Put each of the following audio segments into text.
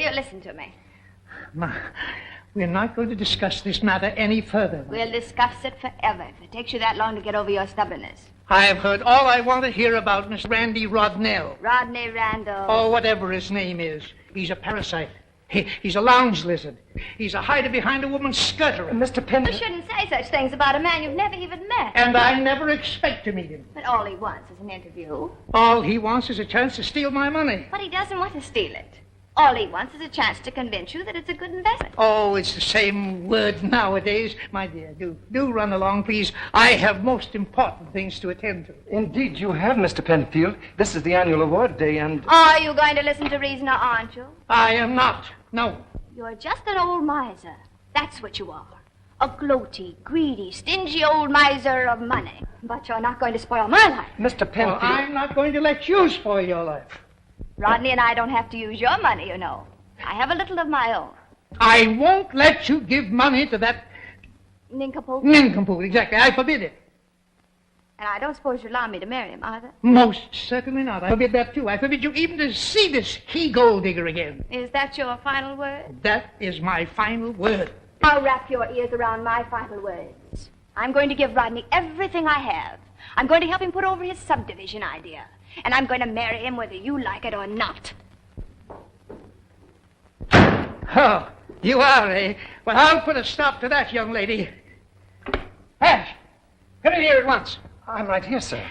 you listen to me? Ma, we're not going to discuss this matter any further. We'll discuss it forever if it takes you that long to get over your stubbornness. I have heard all I want to hear about Miss Randy Rodnell. Rodney Randall. Oh, whatever his name is. He's a parasite. He's a lounge lizard. He's a hider behind a woman's skirt. Mr. Penn... You shouldn't say such things about a man you've never even met. And I never expect to meet him. But all he wants is an interview. All he wants is a chance to steal my money. But he doesn't want to steal it. All he wants is a chance to convince you that it's a good investment. Oh, it's the same word nowadays. My dear, do run along, please. I have most important things to attend to. Indeed, you have, Mr. Penfield. This is the annual award day, and... Are you going to listen to reason, or aren't you? I am not. No. You're just an old miser. That's what you are. A gloaty, greedy, stingy old miser of money. But you're not going to spoil my life. Mr. Penfield... Well, I'm not going to let you spoil your life. Rodney and I don't have to use your money, you know. I have a little of my own. I won't let you give money to that... Nincompoop? Nincompoop, exactly. I forbid it. And I don't suppose you'd allow me to marry him, either? Most certainly not. I forbid that, too. I forbid you even to see this he-gold digger again. Is that your final word? That is my final word. I'll wrap your ears around my final words. I'm going to give Rodney everything I have. I'm going to help him put over his subdivision idea. And I'm going to marry him whether you like it or not. Oh, you are, eh? Well, I'll put a stop to that, young lady. Ash, come in here at once. I'm right here, sir.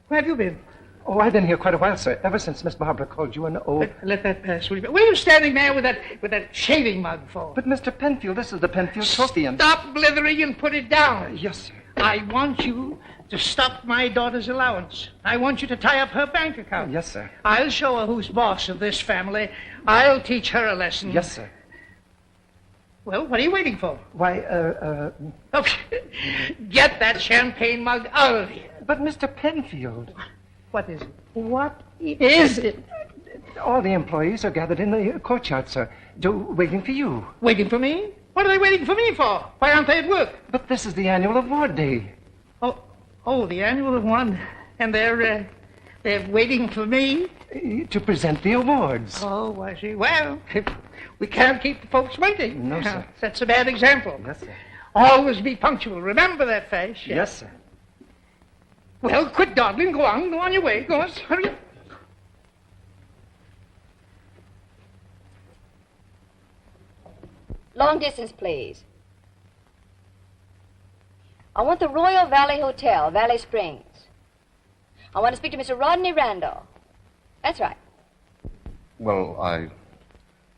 Where have you been? Oh, I've been here quite a while, sir. Ever since Miss Barbara called you an old... Let that pass, will you? What are you standing there with that shaving mug for? But, Mr. Penfield, this is the Penfield trophy, and... Stop blithering and put it down. Yes, sir. I want you to stop my daughter's allowance. I want you to tie up her bank account. Yes, sir. I'll show her who's boss of this family. I'll teach her a lesson. Yes, sir. Well, what are you waiting for? Why, Oh, get that champagne mug out of here. But, Mr. Penfield... What is it? What is it? All the employees are gathered in the courtyard, sir, waiting for you. Waiting for me? What are they waiting for me for? Why aren't they at work? But this is the annual award day. Oh, the annual one. And they're waiting for me? To present the awards. Oh, I see. Well, we can't keep the folks waiting. No, sir. That's a bad example. Yes, sir. Always be punctual. Remember that, Fash. Yes, sir. Well, quit dawdling. Go on your way. Go on. Hurry up. Long distance, please. I want the Royal Valley Hotel, Valley Springs. I want to speak to Mr. Rodney Randall. That's right. Well,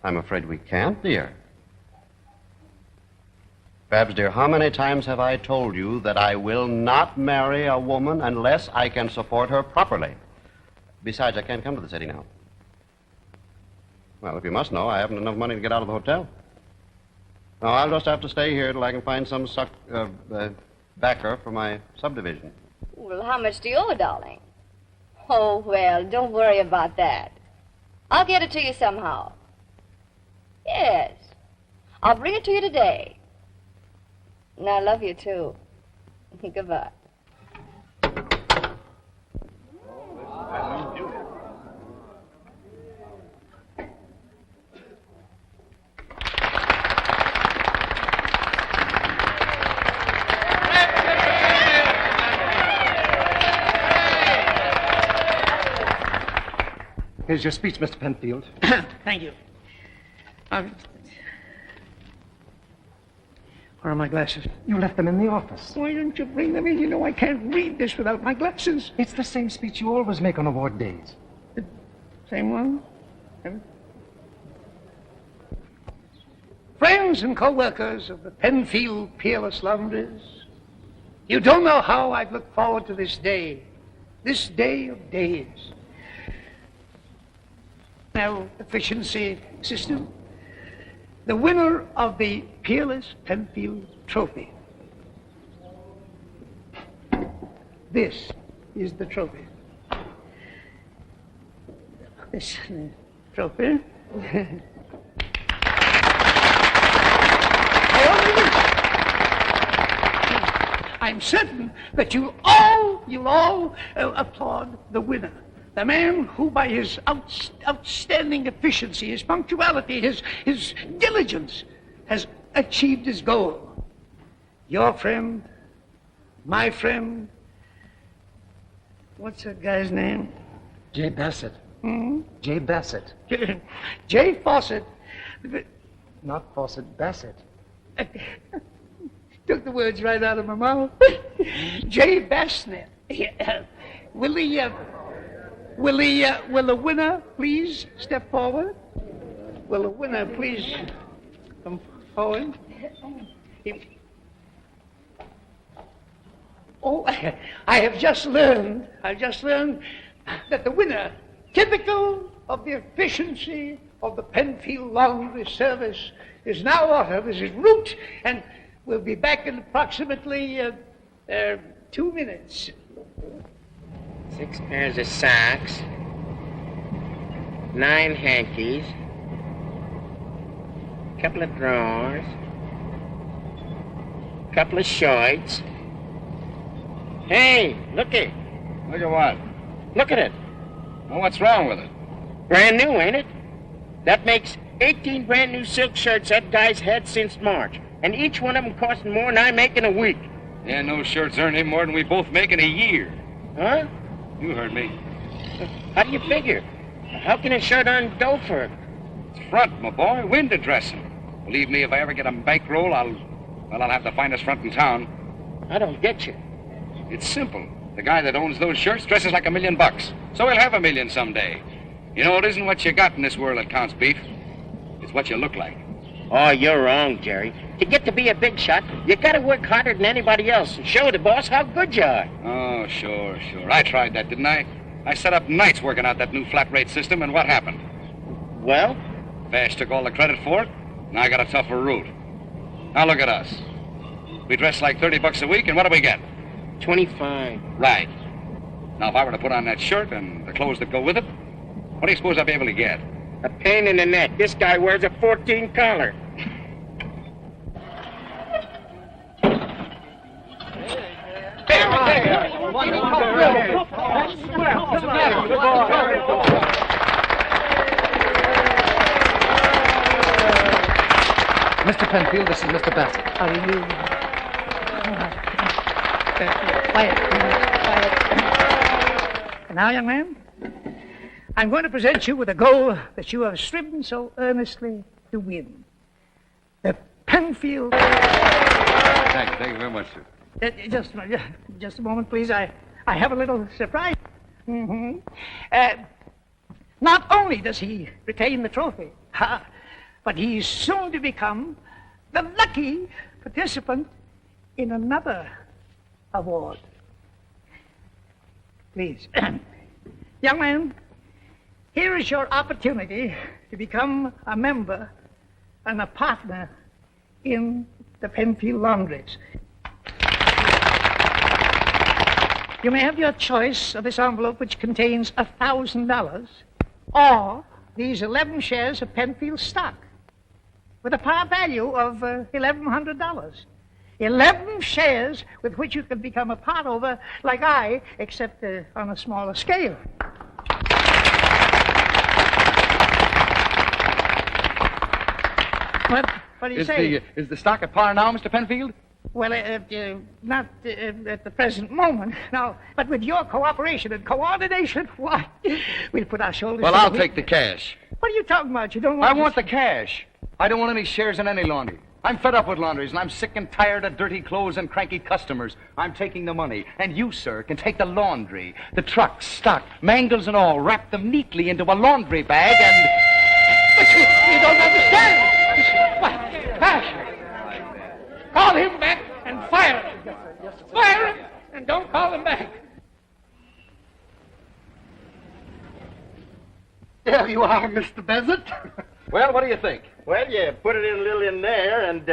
I'm afraid we can't, dear. Babs, dear, how many times have I told you that I will not marry a woman unless I can support her properly? Besides, I can't come to the city now. Well, if you must know, I haven't enough money to get out of the hotel. No, I'll just have to stay here till I can find some backer for my subdivision. Well, how much do you owe, darling? Oh, well, don't worry about that. I'll get it to you somehow. Yes. I'll bring it to you today. And I love you, too. Goodbye. Here's your speech, Mr. Penfield. Thank you. Where are my glasses? You left them in the office. Why didn't you bring them in? You know I can't read this without my glasses. It's the same speech you always make on award days. Same one? Friends and co-workers of the Penfield Peerless Laundries, you don't know how I've looked forward to this day of days. Now, efficiency system. The winner of the Peerless Penfield Trophy. This is the trophy. This trophy. I'm certain that you'll all applaud the winner. The man who, by his outstanding efficiency, his punctuality, his diligence, has achieved his goal. Your friend, my friend, what's that guy's name? Jay Bassett. Hmm? Jay Bassett. Jay Fawcett. Not Fawcett, Bassett. Took the words right out of my mouth. Jay Bassett. Will the winner please step forward? Will the winner please come forward? Oh, I have just learned that the winner, typical of the efficiency of the Penfield Laundry Service, is now ordered as his route, and we'll be back in approximately 2 minutes. 6 pairs of socks, 9 hankies, couple of drawers, couple of shorts. Hey, looky. Look at what? Look at it. Well, what's wrong with it? Brand new, ain't it? That makes 18 brand new silk shirts that guy's had since March. And each one of them costing more than I make in a week. Yeah, no shirts earn any more than we both make in a year. Huh? You heard me. How do you figure? How can a shirt earn dough for it? It's front, my boy. Window dressing. Believe me, if I ever get a bankroll, I'll have the finest front in town. I don't get you. It's simple. The guy that owns those shirts dresses like $1 million. So he'll have $1 million someday. You know, it isn't what you got in this world that counts, Beef. It's what you look like. Oh, you're wrong, Jerry. To get to be a big shot, you gotta work harder than anybody else and show the boss how good you are. Oh, sure. I tried that, didn't I? I sat up nights working out that new flat rate system, and what happened? Well? Vash took all the credit for it, and I got a tougher route. Now look at us. We dress like $30 a week, and what do we get? 25. Right. Now, if I were to put on that shirt and the clothes that go with it, what do you suppose I'd be able to get? A pain in the neck. This guy wears a 14 collar. Mr. Penfield, this is Mr. Bassett. How do you? Quiet. Now, young man, I'm going to present you with a goal that you have striven so earnestly to win. The Penfield... Thank you very much, sir. Just a moment, please. I have a little surprise. Mm-hmm. Not only does he retain the trophy, but he's soon to become the lucky participant in another award. Please. Young man, here is your opportunity to become a member and a partner in the Penfield Laundries. You may have your choice of this envelope, which contains $1,000, or these 11 shares of Penfield stock with a par value of $1,100. 11 shares with which you can become a part owner like I, except on a smaller scale. What do you say? Is the stock at par now, Mr. Penfield? Well, not at the present moment, no. But with your cooperation and coordination, why, we'll put our shoulders Well, together. I'll take the cash. What are you talking about? You don't want I want the cash. I don't want any shares in any laundry. I'm fed up with laundries, and I'm sick and tired of dirty clothes and cranky customers. I'm taking the money, and you, sir, can take the laundry, the trucks, stock, mangles and all, wrap them neatly into a laundry bag, and... But you don't understand. Hush. Call him back and fire him. Fire him and don't call him back. There you are, Mr. Bassett. Well, what do you think? Well, you put it in a little in there and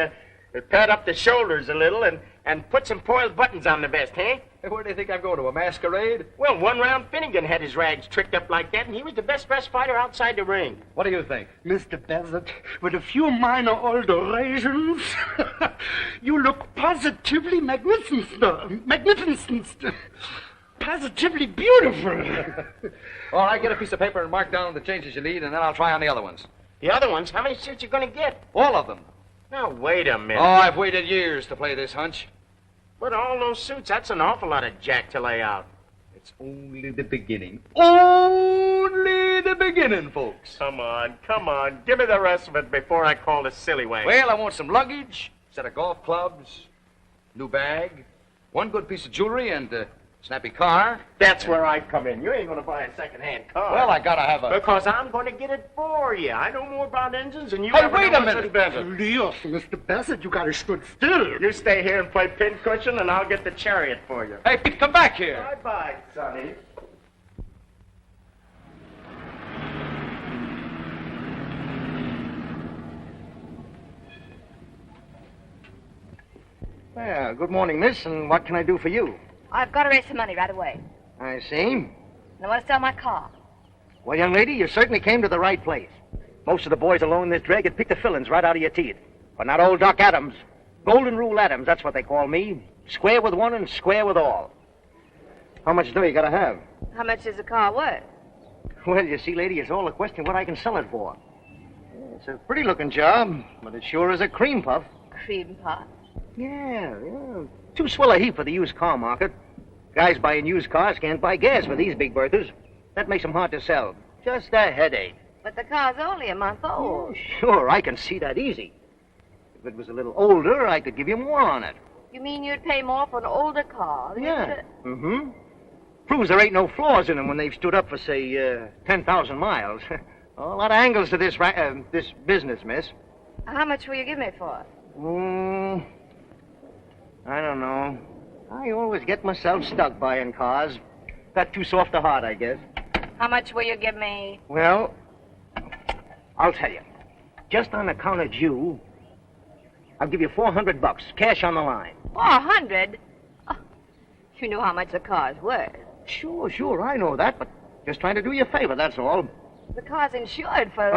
pad up the shoulders a little and put some foiled buttons on the vest, huh? Hey, where do you think I'm going, to a masquerade? Well, one round Finnegan had his rags tricked up like that, and he was the best dressed fighter outside the ring. What do you think? Mr. Bassett, with a few minor alterations, you look positively magnificent. positively beautiful. All right, get a piece of paper and mark down the changes you need, and then I'll try on the other ones. The other ones, how many suits you gonna get? All of them. Now, wait a minute. Oh, I've waited years to play this hunch. But all those suits, that's an awful lot of jack to lay out. It's only the beginning. Only the beginning, folks. Come on. Give me the rest of it before I call the silly way. Well, I want some luggage, set of golf clubs, new bag, one good piece of jewelry, and a snappy car. That's where I come in. You ain't gonna buy a second-hand car. Well, I gotta have a... Because I'm gonna get it for you. I know more about engines than you Hey, ever wait know a minute. about Dios, Mr. Bassett, you gotta stood still. You stay here and play pincushion, and I'll get the chariot for you. Hey, Pete, come back here. Bye-bye, Sonny. Well, good morning, miss, and what can I do for you? I've got to raise some money right away. I see. And I want to sell my car. Well, young lady, you certainly came to the right place. Most of the boys along this drag had picked the fillings right out of your teeth. But not old Doc Adams. Golden Rule Adams, that's what they call me. Square with one and square with all. How much dough you gotta have? How much is the car worth? Well, you see, lady, it's all a question of what I can sell it for. It's a pretty-looking job, but it sure is a cream puff. Cream puff. Yeah. Too swell a heap for the used car market. Guys buying used cars can't buy gas for these big berthers. That makes them hard to sell. Just a headache. But the car's only a month old. Sure, I can see that easy. If it was a little older, I could give you more on it. You mean you'd pay more for an older car? than you Yeah. could- Mm-hmm. Proves there ain't no flaws in them when they've stood up for, say, 10,000 miles. A lot of angles to this this business, miss. How much will you give me for it? I don't know. I always get myself stuck buying cars. Got too soft a heart, I guess. How much will you give me? Well, I'll tell you. Just on account of you, I'll give you $400, cash on the line. 400? Oh, you know how much the car's worth. Sure, I know that, but just trying to do you a favor, that's all. The car's insured for...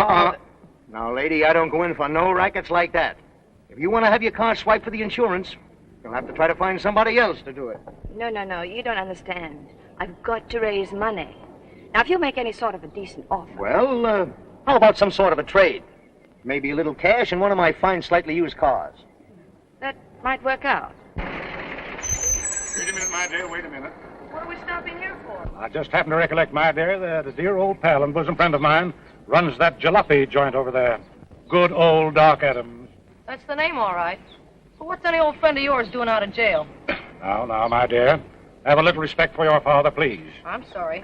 Now, lady, I don't go in for no rackets like that. If you want to have your car swiped for the insurance, you'll have to try to find somebody else to do it. No, you don't understand. I've got to raise money. Now, if you make any sort of a decent offer... Well, how about some sort of a trade? Maybe a little cash and one of my fine, slightly used cars. That might work out. Wait a minute, my dear, wait a minute. What are we stopping here for? I just happen to recollect, my dear, that a dear old pal and bosom friend of mine runs that jalopy joint over there. Good old Doc Adams. That's the name, all right. But what's any old friend of yours doing out in jail? Now, my dear, have a little respect for your father, please. I'm sorry.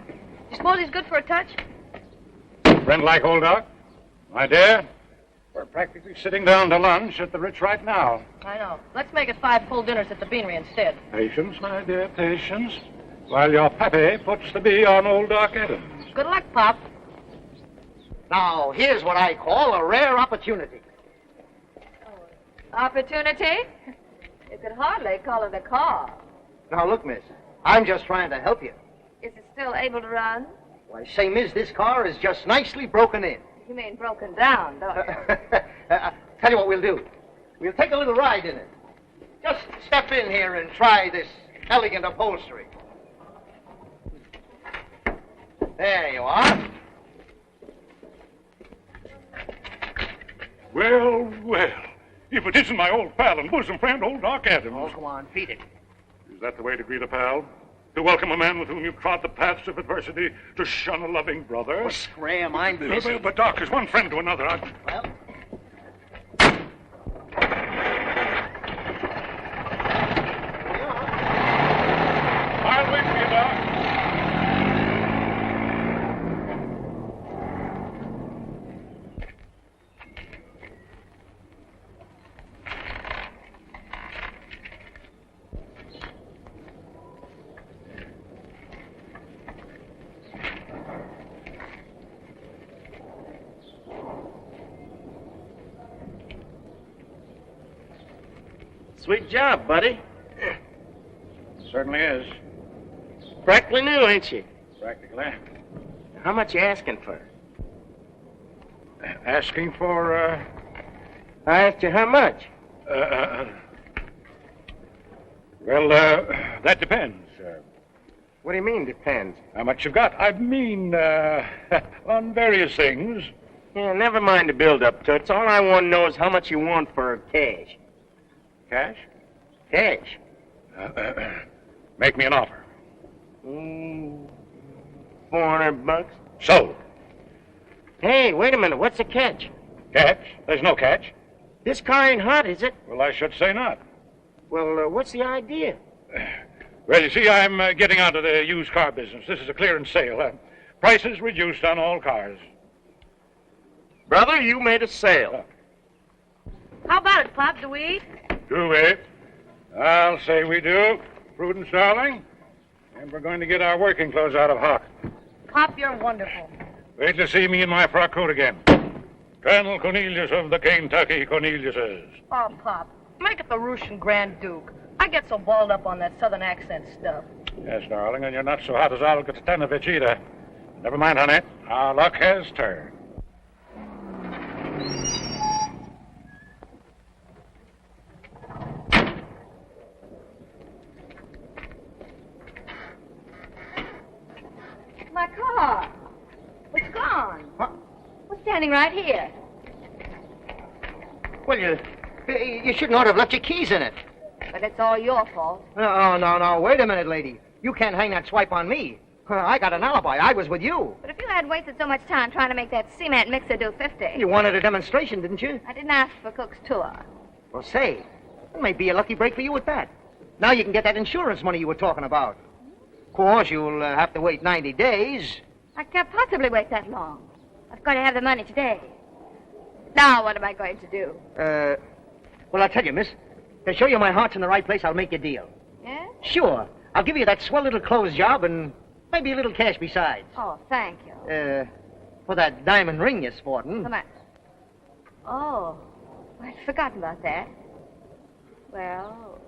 You suppose he's good for a touch? Friend like old Doc? My dear, we're practically sitting down to lunch at the Ritz right now. I know. Let's make it 5 full dinners at the Beanery instead. Patience, my dear, patience. While your pappy puts the bee on old Doc Adams. Good luck, Pop. Now, here's what I call a rare opportunity. Opportunity? You could hardly call it a car. Now, look, miss, I'm just trying to help you. Is it still able to run? Why, same as this car is just nicely broken in. You mean broken down, don't you? Tell you what we'll do. We'll take a little ride in it. Just step in here and try this elegant upholstery. There you are. Well, if it isn't my old pal and bosom friend, old Doc Adams. Oh, go on, feed it. Is that the way to greet a pal? To welcome a man with whom you've trod the paths of adversity, to shun a loving brother? Oh, scram, I'm busy. But Doc, as one friend to another, Well, I'll wait for you, Doc. Sweet job, buddy. Certainly is. Practically new, ain't you? Practically. How much you asking for? Asking for, I asked you how much. Well, that depends. What do you mean, depends? How much you've got? I mean, on various things. Yeah, never mind the build-up, Toots. All I want to know is how much you want for cash. Cash? Cash? Make me an offer. $400. Sold. Hey, wait a minute. What's the catch? Catch? There's no catch. This car ain't hot, is it? Well, I should say not. Well, what's the idea? Well, you see, I'm getting out of the used car business. This is a clearance sale. Prices reduced on all cars. Brother, you made a sale. How about it, Pop? Do we eat? Do we? I'll say we do. Prudence, darling. And we're going to get our working clothes out of hock. Pop, you're wonderful. Wait to see me in my frock coat again. Colonel Cornelius of the Kentucky Corneliuses. Oh, Pop, make it the Russian Grand Duke. I get so balled up on that southern accent stuff. Yes, darling, and you're not so hot as Olga Titanovich either. Never mind, honey. Our luck has turned. My car. It's gone. What? We're standing right here. Well, you shouldn't ought to have left your keys in it. But it's all your fault. No. Wait a minute, lady. You can't hang that swipe on me. I got an alibi. I was with you. But if you had wasted so much time trying to make that cement mixer do 50. You wanted a demonstration, didn't you? I didn't ask for Cook's tour. Well, say, it may be a lucky break for you at that. Now you can get that insurance money you were talking about. Of course, you'll have to wait 90 days. I can't possibly wait that long. I've got to have the money today. Now what am I going to do? Well, I'll tell you, miss. To show you my heart's in the right place, I'll make you a deal. Yeah? Sure. I'll give you that swell little clothes job and maybe a little cash besides. Oh, thank you. For that diamond ring you're sporting. How much? Oh, I'd forgotten about that. Well,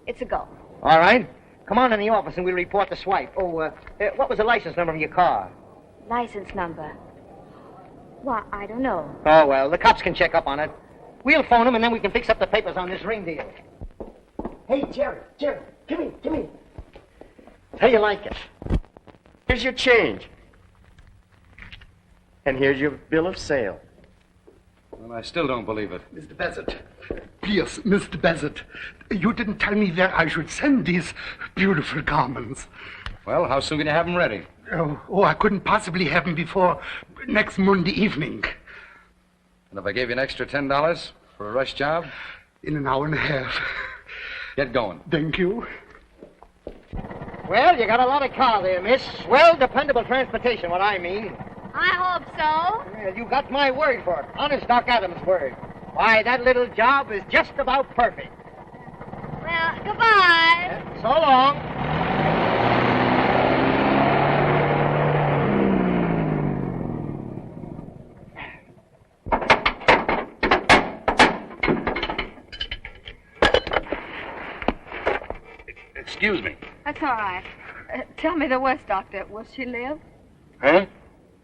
it's a go. All right. Come on in the office and we'll report the swipe. Oh, what was the license number of your car? License number. Why, I don't know. Oh, well, the cops can check up on it. We'll phone them and then we can fix up the papers on this ring deal. Hey, Jerry, come here. How you like it? Here's your change. And here's your bill of sale. Well, I still don't believe it. Mr. Bassett. Please, Mr. Bassett. You didn't tell me where I should send these beautiful garments. Well, how soon can you have them ready? Oh, I couldn't possibly have them before next Monday evening. And if I gave you an extra $10 for a rush job? In an hour and a half. Get going. Thank you. Well, you got a lot of car there, miss. Swell, dependable transportation, what I mean. I hope so. Well, you got my word for it. Honest Doc Adams' word. Why, that little job is just about perfect. Well, goodbye. So long. Excuse me. That's all right. Tell me the worst, Doctor. Will she live? Huh?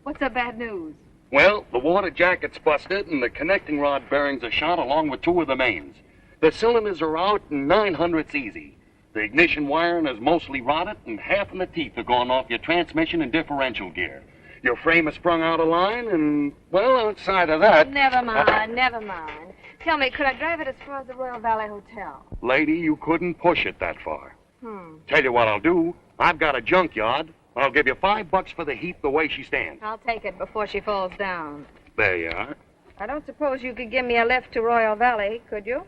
What's the bad news? Well, the water jacket's busted and the connecting rod bearings are shot along with two of the mains. The cylinders are out and 900's easy. The ignition wiring is mostly rotted and half of the teeth are gone off your transmission and differential gear. Your frame is sprung out of line and, well, outside of that... Never mind. Tell me, could I drive it as far as the Royal Valley Hotel? Lady, you couldn't push it that far. Tell you what I'll do. I've got a junkyard. I'll give you $5 for the heap the way she stands. I'll take it before she falls down. There you are. I don't suppose you could give me a lift to Royal Valley, could you?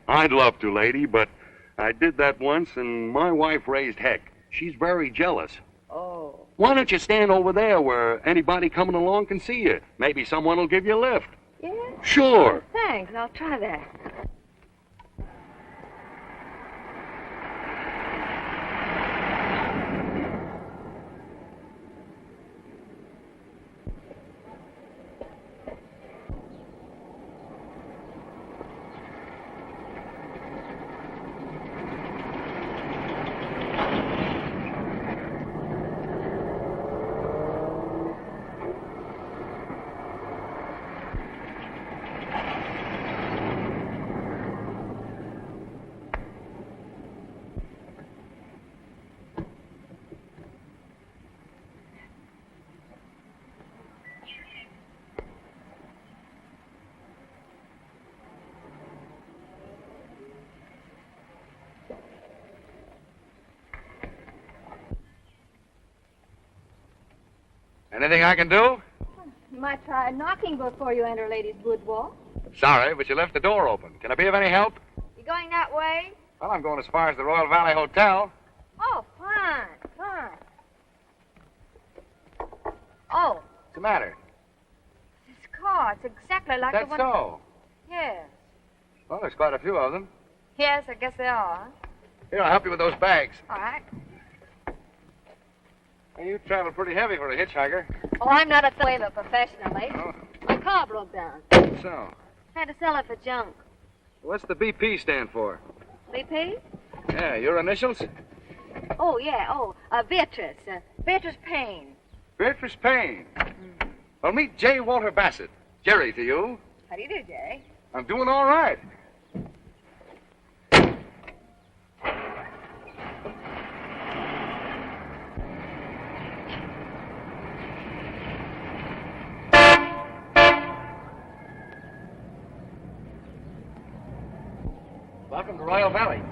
I'd love to, lady, but I did that once and my wife raised heck. She's very jealous. Oh. Why don't you stand over there where anybody coming along can see you? Maybe someone will give you a lift. Yeah? Sure. Thanks. I'll try that. Anything I can do? You might try knocking before you enter ladies' boudoir. Sorry, but you left the door open. Can I be of any help? You going that way? Well, I'm going as far as the Royal Valley Hotel. Oh, fine, fine. Oh, What's the matter? this car. It's exactly like the That's one... so. Yes. Well, there's quite a few of them. Yes, I guess they are. Here, I'll help you with those bags. All right. Hey, you travel pretty heavy for a hitchhiker. Oh, I'm not a whaler professionally. Oh. My car broke down. So, Had to sell it for junk. what's the BP stand for? BP? Yeah, your initials? Oh, yeah. Oh, Beatrice. Beatrice Payne. Beatrice Payne. Well, meet J. Walter Bassett. Jerry to you. How do you do, Jay? I'm doing all right. Welcome to Royal Valley.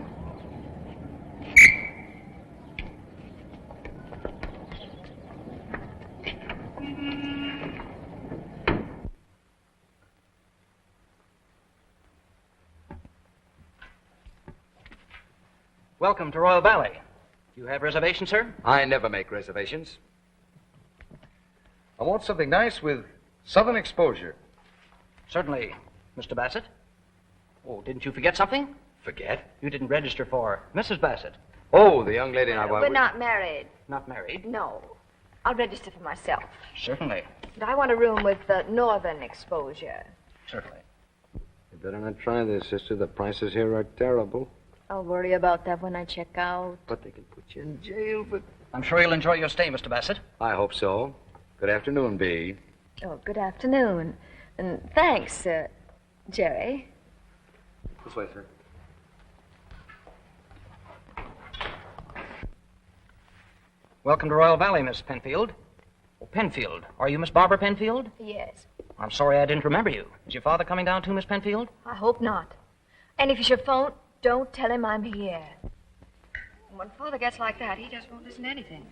Welcome to Royal Valley. Do you have reservations, sir? I never make reservations. I want something nice with southern exposure. Certainly, Mr. Bassett. Oh, didn't you forget something? Forget? You didn't register for Mrs. Bassett. Oh, the young lady I want. We're not married. Not married? No. I'll register for myself. Certainly. And I want a room with northern exposure. Certainly. You better not try this, sister. The prices here are terrible. I'll worry about that when I check out. But they can put you in jail for... I'm sure you'll enjoy your stay, Mr. Bassett. I hope so. Good afternoon, B. Oh, good afternoon. And thanks, Jerry. This way, sir. Welcome to Royal Valley, Miss Penfield. Oh, Penfield. Are you Miss Barbara Penfield? Yes. I'm sorry I didn't remember you. Is your father coming down too, Miss Penfield? I hope not. And if you should phone, don't tell him I'm here. When Father gets like that, he just won't listen to anything.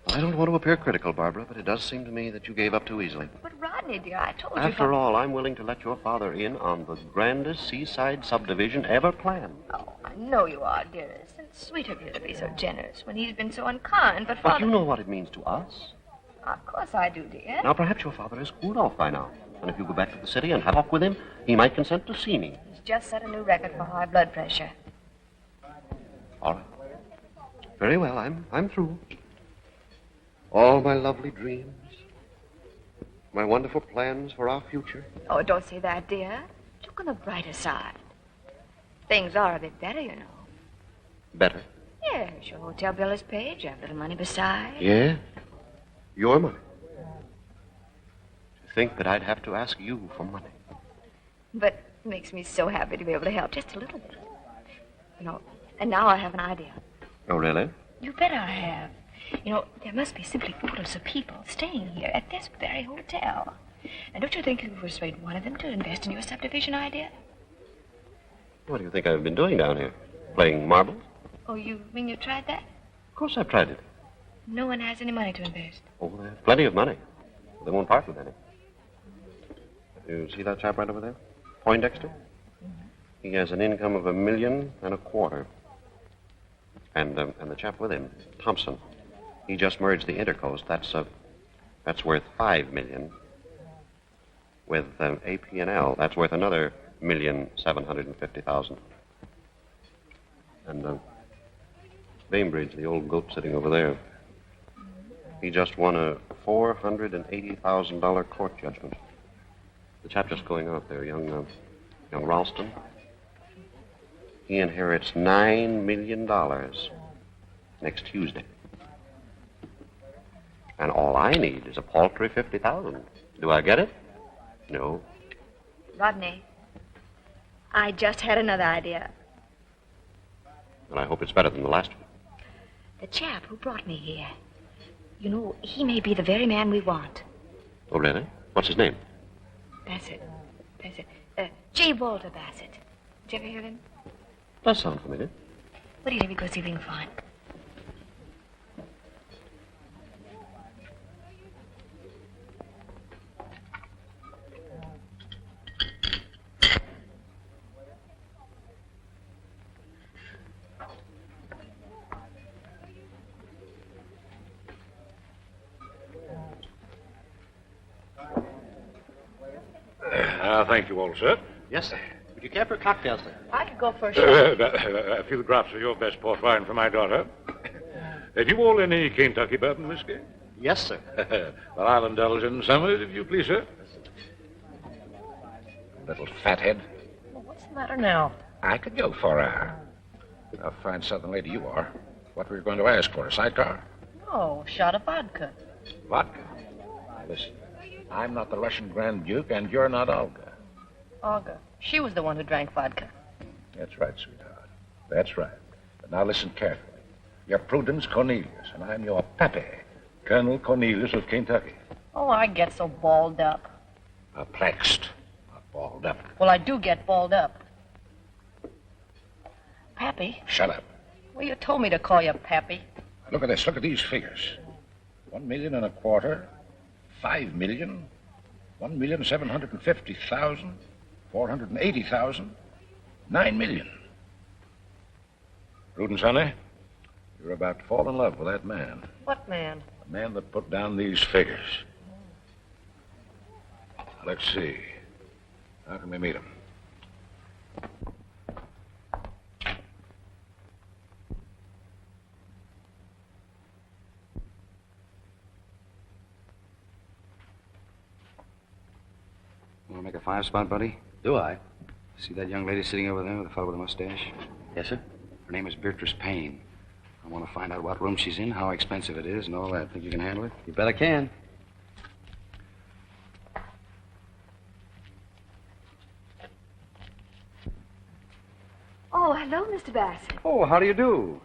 I don't want to appear critical, Barbara, but it does seem to me that you gave up too easily. But Rodney, dear, I told you... After all, I'm willing to let your father in on the grandest seaside subdivision ever planned. Oh, I know you are, dearest. And sweet of you to be so generous when he's been so unkind, but But Father... you know what it means to us. Of course I do, dear. Now, perhaps your father has cooled off by now. And if you go back to the city and have a talk with him, he might consent to see me. He's just set a new record for high blood pressure. All right. Very well, I'm through. All my lovely dreams, my wonderful plans for our future. Oh, don't say that, dear. Look on the brighter side. Things are a bit better, you know. Better? Yes, your hotel bill is paid. You have a little money besides. Yeah? Your money. To think that I'd have to ask you for money. But it makes me so happy to be able to help just a little bit. You know, and now I have an idea. Oh, really? You bet I have. You know, there must be simply photos of people staying here at this very hotel. And don't you think you could persuade one of them to invest in your subdivision idea? What do you think I've been doing down here? Playing marbles? Oh, you mean you tried that? Of course I've tried it. No one has any money to invest. Oh, they have plenty of money. They won't part with any. You see that chap right over there? Poindexter? He has an income of $1.25 million. And the chap with him, Thompson, he just merged the Intercoast. That's worth $5 million. With AP&L, that's worth another $1,750,000. And Bainbridge, the old goat sitting over there, he just won a $480,000 court judgment. The chap just going out there, young Ralston, he inherits $9 million next Tuesday. And all I need is a paltry $50,000. Do I get it? No. Rodney, I just had another idea. And I hope it's better than the last one. The chap who brought me here. You know, he may be the very man we want. Oh, really? What's his name? Bassett. J. Walter Bassett. Did you ever hear of him? Does sound familiar. What do you think we go see if we can find? Thank you all, sir. Yes, sir. Would you care for a cocktail, sir? I could go for a shot. A few drops of your best port wine for my daughter. Have you all any Kentucky bourbon whiskey? Yes, sir. Well, I'll indulge in some of it, if you please, sir. Little fathead. Well, what's the matter now? I could go for a fine southern lady you are. What were you going to ask for? A sidecar? No, a shot of vodka. Vodka? Listen, I'm not the Russian Grand Duke, and you're not Olga. Olga. She was the one who drank vodka. That's right, sweetheart. That's right. But now listen carefully. You're Prudence Cornelius, and I'm your pappy, Colonel Cornelius of Kentucky. Oh, I get so balled up. Perplexed, not balled up. Well, I do get balled up. Pappy? Shut up. Well, you told me to call you Pappy. Look at this. Look at these figures. 1,250,000, 5,000,000, 1,750,000, 480,000, 9 million. Prudence, honey, you're about to fall in love with that man. What man? The man that put down these figures. Now, let's see. How can we meet him? Want to make a 5-spot, buddy? Do I? See that young lady sitting over there with the fellow with the mustache? Yes, sir. Her name is Beatrice Payne. I want to find out what room she's in, how expensive it is, and all that. Think you can handle it? You bet I can. Oh, hello, Mr. Bassett. Oh, how do you do?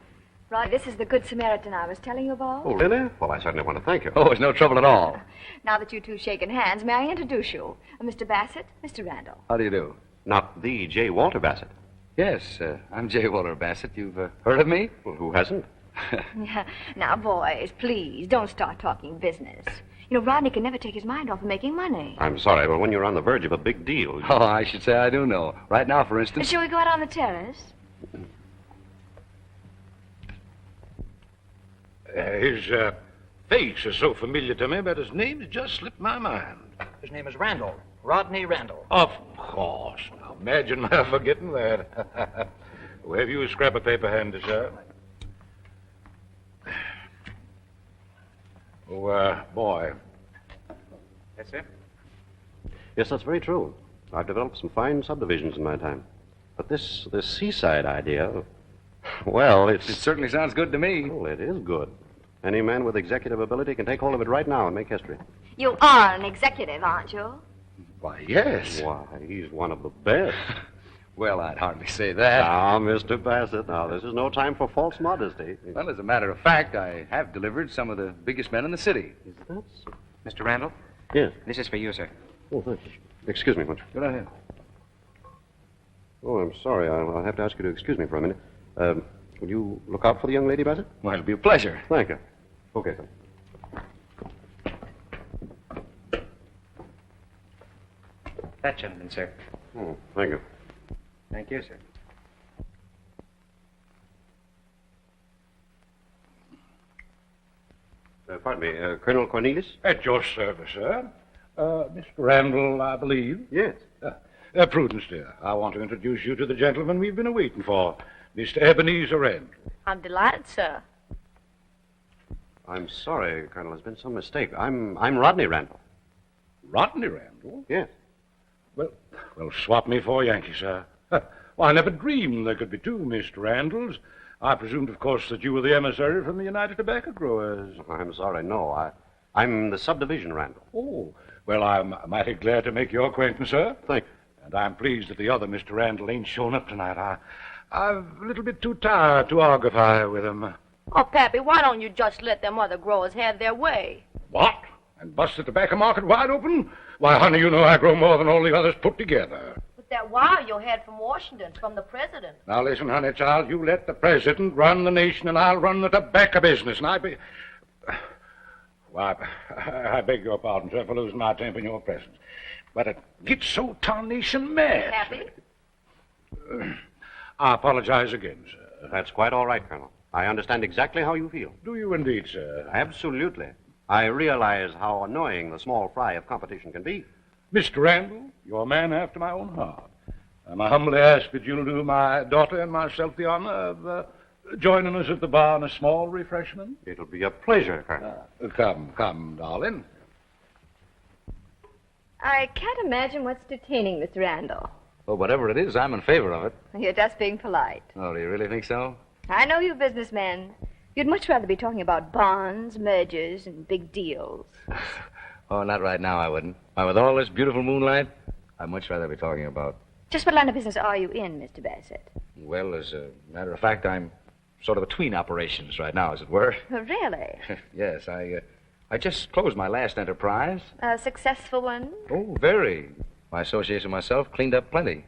Rod, this is the Good Samaritan I was telling you about. Oh, really? Well, I certainly want to thank you. Oh, it's no trouble at all. Now that you two shaken hands, may I introduce you? Mr. Bassett, Mr. Randall. How do you do? Not the J. Walter Bassett. Yes, I'm J. Walter Bassett. You've heard of me? Well, who hasn't? Now, boys, please, don't start talking business. You know, Rodney can never take his mind off of making money. I'm sorry, but when you're on the verge of a big deal... Oh, I should say I do know. Right now, for instance... Shall we go out on the terrace? His face is so familiar to me, but his name's just slipped my mind. His name is Randall. Rodney Randall. Of course. Now, imagine my forgetting that. Well, have you a scrap of paper handy, sir? Oh, boy. That's it? Yes, that's very true. I've developed some fine subdivisions in my time. But this seaside idea, well, It certainly sounds good to me. Well, it is good. Any man with executive ability can take hold of it right now and make history. You are an executive, aren't you? Why, yes. Why, he's one of the best. Well, I'd hardly say that. Now, Mr. Bassett, now, this is no time for false modesty. Well, as a matter of fact, I have delivered some of the biggest men in the city. Is that so? Mr. Randall, Yes. this is for you, sir. Oh, thank you. Excuse me, won't you? Go ahead. Oh, I'm sorry. I'll have to ask you to excuse me for a minute. Will you look out for the young lady, Bassett? Well, it'll be a pleasure. Thank you. Okay, sir. That gentleman, sir. Oh, thank you. Thank you, sir. Pardon me, Colonel Cornelius? At your service, sir. Mr. Randall, I believe. Yes. Prudence, dear, I want to introduce you to the gentleman we've been waiting for, Mr. Ebenezer Randall. I'm delighted, sir. I'm sorry, Colonel. There's been some mistake. I'm Rodney Randall. Rodney Randall? Yes. Well, swap me for a Yankee, sir. Well, I never dreamed there could be two Mr. Randalls. I presumed, of course, that you were the emissary from the United Tobacco Growers. I'm sorry, no. I'm the subdivision Randall. Oh, well, I'm mighty glad to make your acquaintance, sir. Thank you. And I'm pleased that the other Mr. Randall ain't shown up tonight. I'm a little bit too tired to argufy with him. Oh, Pappy, why don't you just let them other growers have their way? What? And bust the tobacco market wide open? Why, honey, you know I grow more than all the others put together. With that wire you had from Washington, from the president. Now, listen, honey, child, you let the president run the nation, and I'll run the tobacco business, and Why, I beg your pardon, sir, for losing my temper in your presence. But it gets so tarnation mad. Pappy? I apologize again, sir. That's quite all right, Colonel. I understand exactly how you feel. Do you indeed, sir? Absolutely. I realize how annoying the small fry of competition can be. Mr. Randall, you're a man after my own heart. And I humbly ask that you'll do my daughter and myself the honor of joining us at the bar on a small refreshment. It'll be a pleasure, Colonel. Come, darling. I can't imagine what's detaining Mr. Randall. Well, whatever it is, I'm in favor of it. You're just being polite. Oh, do you really think so? I know you businessmen. You'd much rather be talking about bonds, mergers, and big deals. Oh, not right now, I wouldn't. Why, with all this beautiful moonlight, I'd much rather be talking about... Just what line of business are you in, Mr. Bassett? Well, as a matter of fact, I'm sort of between operations right now, as it were. Oh, really? Yes, I just closed my last enterprise. A successful one? Oh, very. My associates and myself cleaned up plenty.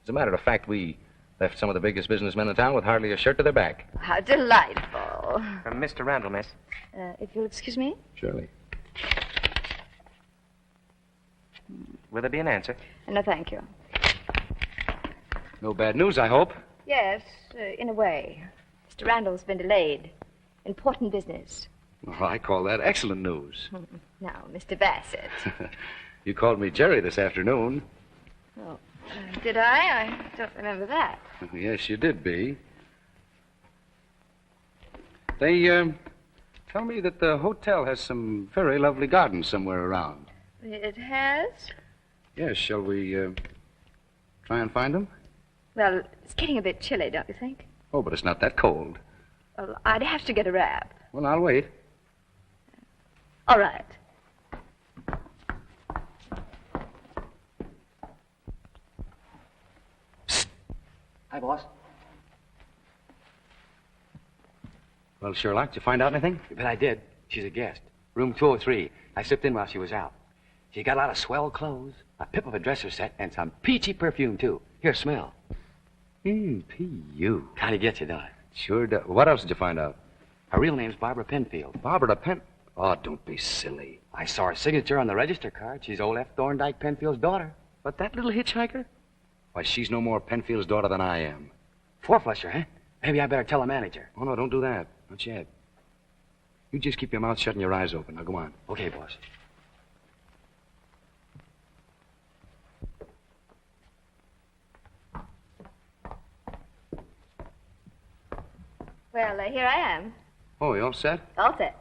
As a matter of fact, we left some of the biggest businessmen in town with hardly a shirt to their back. How delightful. Mr. Randall, miss. If you'll excuse me? Surely. Will there be an answer? No, thank you. No bad news, I hope. Yes, in a way. Mr. Randall's been delayed. Important business. Well, I call that excellent news. Now, Mr. Bassett. You called me Jerry this afternoon. Oh, did I? I don't remember that. Yes, you did, Bee. They tell me that the hotel has some very lovely gardens somewhere around. It has? Yes, shall we try and find them? Well, it's getting a bit chilly, don't you think? Oh, but it's not that cold. Well, I'd have to get a wrap. Well, I'll wait. All right. Hi, boss. Well, Sherlock, did you find out anything? You bet I did. She's a guest. Room 203. I slipped in while she was out. She got a lot of swell clothes, a pip of a dresser set, and some peachy perfume, too. Here, smell. P.U. Kind of gets you, don't it? Sure does. What else did you find out? Her real name's Barbara Penfield. Barbara Pen... Oh, don't be silly. I saw her signature on the register card. She's old F. Thorndike Penfield's daughter. But that little hitchhiker? Why, she's no more Penfield's daughter than I am. Four-flusher, huh? Maybe I better tell the manager. Oh, no, don't do that. Not yet. You just keep your mouth shut and your eyes open. Now, go on. Okay, boss. Well, here I am. Oh, you all set? All set.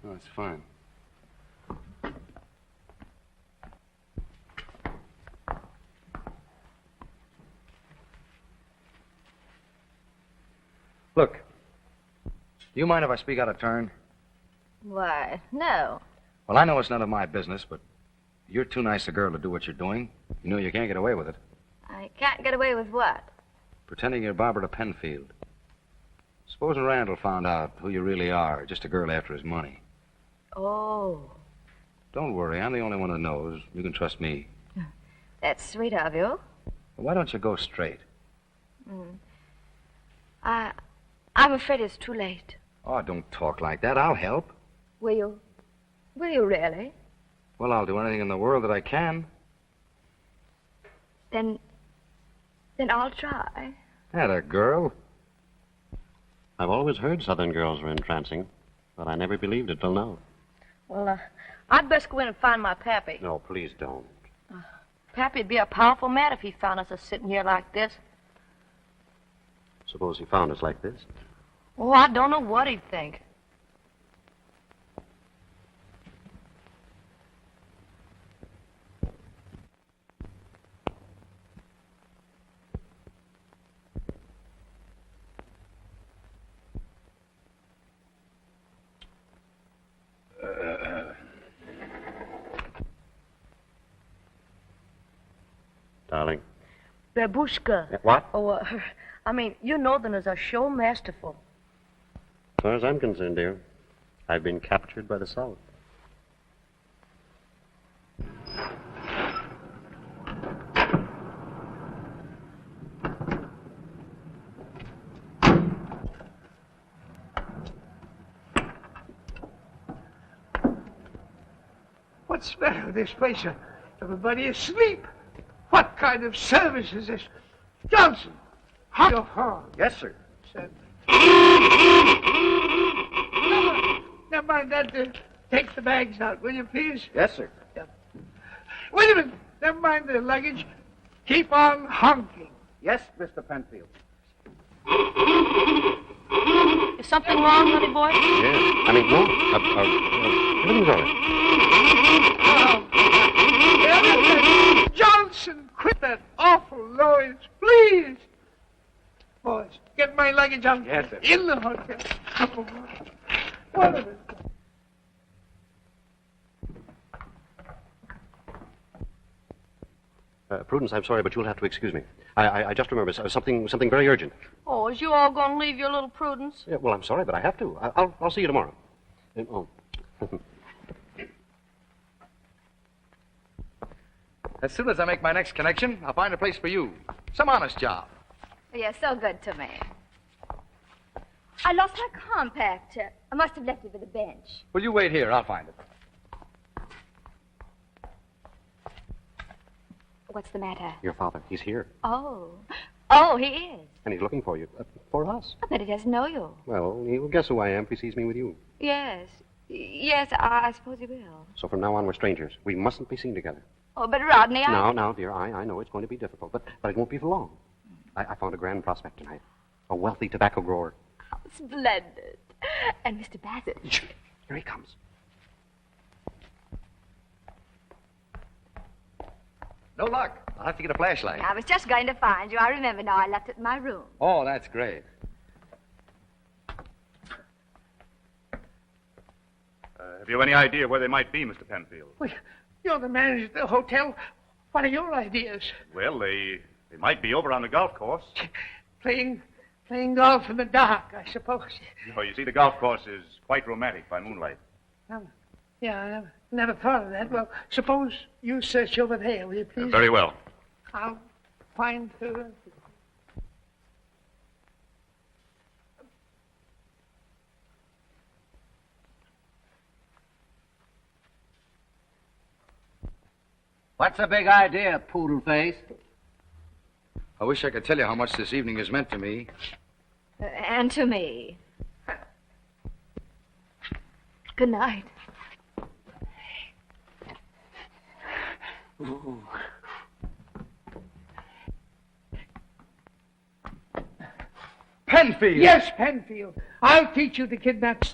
Oh, that's fine. Look, do you mind if I speak out of turn? Why, no. Well, I know it's none of my business, but you're too nice a girl to do what you're doing. You know you can't get away with it. I can't get away with what? Pretending you're Barbara Penfield. Supposing Randall found out who you really are, just a girl after his money. Oh. Don't worry, I'm the only one who knows. You can trust me. That's sweet of you. Well, why don't you go straight? I'm afraid it's too late. Oh, don't talk like that. I'll help. Will you? Will you really? Well, I'll do anything in the world that I can. Then I'll try. Atta girl. I've always heard Southern girls were entrancing, but I never believed it till now. Well, I'd best go in and find my pappy. No, please don't. Pappy'd be a powerful mad if he found us sitting here like this. Suppose he found us like this. Oh, I don't know what he'd think. Darling. Babushka. What? Oh, I mean, you Northerners are so masterful. As far as I'm concerned, dear, I've been captured by the South. What's the matter with this place? Everybody asleep. What kind of service is this? Johnson, hot your horn. Yes, sir. Never mind that. Take the bags out, will you, please? Yes, sir. Wait a minute. Never mind the luggage. Keep on honking. Yes, Mr. Penfield. Is something wrong, honey boy? Yes. I mean, no. Everything's all right. Johnson, quit that awful noise, please. Boys, get my luggage out. Yes, sir. In the hotel. Oh, what is it? Prudence, I'm sorry, but you'll have to excuse me. I just remembered something very urgent. Oh, is you all going to leave your little Prudence? Yeah, well, I'm sorry, but I have to. I'll see you tomorrow. Oh. As soon as I make my next connection, I'll find a place for you. Some honest job. You're so good to me. I lost my compact. I must have left it at the bench. Will you wait here? I'll find it. What's the matter? Your father, he's here. Oh, he is. And he's looking for you. For us. I bet he doesn't know you. Well, he'll guess who I am if he sees me with you. Yes, I suppose he will. So from now on, we're strangers. We mustn't be seen together. Oh, but Rodney, Now, dear, I know it's going to be difficult, but it won't be for long. I found a grand prospect tonight. A wealthy tobacco grower. Oh, splendid. And Mr. Bassett. Here he comes. No luck. I'll have to get a flashlight. I was just going to find you. I remember now. I left it in my room. Oh, that's great. Have you any idea where they might be, Mr. Penfield? Well, you're the manager of the hotel. What are your ideas? Well, they might be over on the golf course. Playing golf in the dark, I suppose. Oh, you see, the golf course is quite romantic by moonlight. Yeah, I never thought of that. Well, suppose you search over there, will you please? Very well. I'll find her. What's the big idea, poodle face? I wish I could tell you how much this evening has meant to me. And to me. Good night. Ooh. Penfield! Yes, Penfield. I'll teach you to kidnap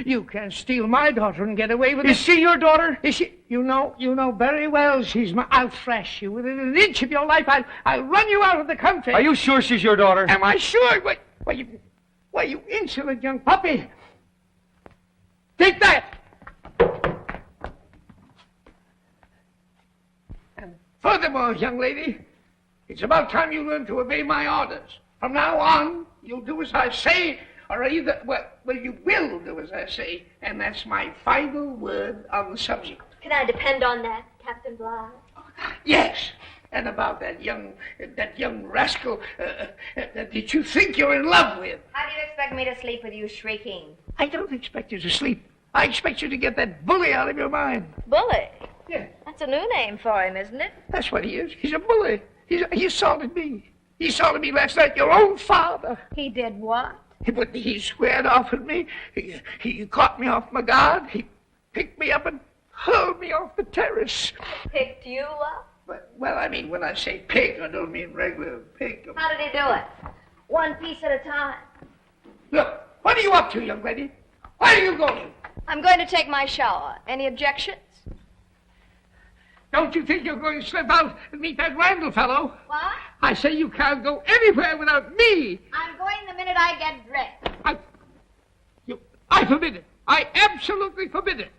You can't steal my daughter and get away with it. Is she your daughter? Is she? You know very well she's my... I'll thrash you within an inch of your life. I'll run you out of the country. Are you sure she's your daughter? Am I sure? Why, you insolent young puppy. Take that! And furthermore, young lady, it's about time you learn to obey my orders. From now on, you'll do as I say, or either, well, you will do as I say, and that's my final word on the subject. Can I depend on that, Captain Bligh? Yes, and about that young rascal that you think you're in love with. How do you expect me to sleep with you shrieking? I don't expect you to sleep. I expect you to get that bully out of your mind. Bully? Yes. That's a new name for him, isn't it? That's what he is. He's a bully. He assaulted me. He assaulted me last night, your own father. He did what? He squared off with me. He caught me off my guard. He picked me up and hurled me off the terrace. Picked you up? Well, I mean, when I say pick, I don't mean regular pick. How did he do it? One piece at a time. Look, what are you up to, young lady? Where are you going? I'm going to take my shower. Any objections? Don't you think you're going to slip out and meet that Randall fellow? What? I say you can't go anywhere without me. I'm going the minute I get dressed. I forbid it. I absolutely forbid it.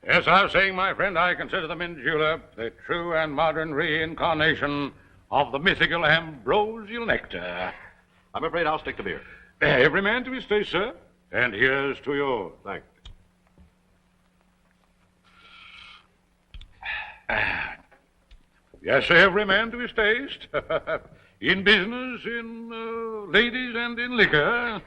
Yes, I was saying, my friend, I consider the mint julep the true and modern reincarnation of the mythical ambrosial nectar. I'm afraid I'll stick to beer. Every man to his taste, sir. And here's to you. Thanks. Yes, every man to his taste. In business, in ladies, and in liquor.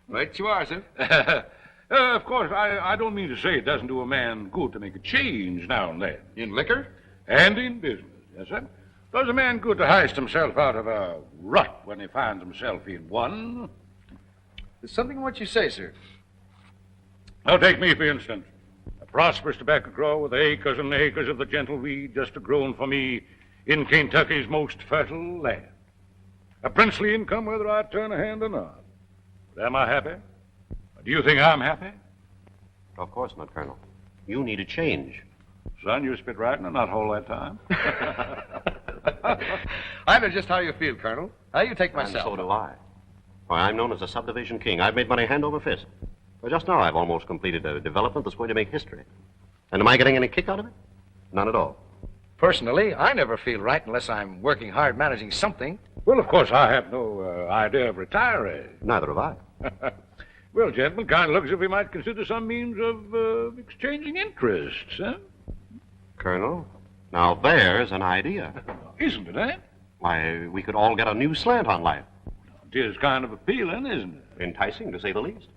Right you are, sir. Of course, I don't mean to say it doesn't do a man good to make a change now and then. In liquor? And in business, yes, sir. Does a man good to heist himself out of a rut when he finds himself in one? There's something in what you say, sir. Now, take me, for instance. A prosperous tobacco grower with acres and acres of the gentle weed just grown for me in Kentucky's most fertile land. A princely income whether I turn a hand or not. But am I happy? Or do you think I'm happy? Of course not, Colonel. You need a change. Son, you spit right in a nut hole that time. I know just how you feel, Colonel. How you take myself. And so do I. Why, I'm known as the subdivision king. I've made money hand over fist. Well, just now I've almost completed a development that's going to make history. And am I getting any kick out of it? None at all. Personally, I never feel right unless I'm working hard managing something. Well, of course, I have no idea of retiring. Neither have I. Well, gentlemen, kind of looks as if we might consider some means of exchanging interests, huh? Colonel, now there's an idea. Isn't it, eh? Why, we could all get a new slant on life. It is kind of appealing, isn't it? Enticing, to say the least.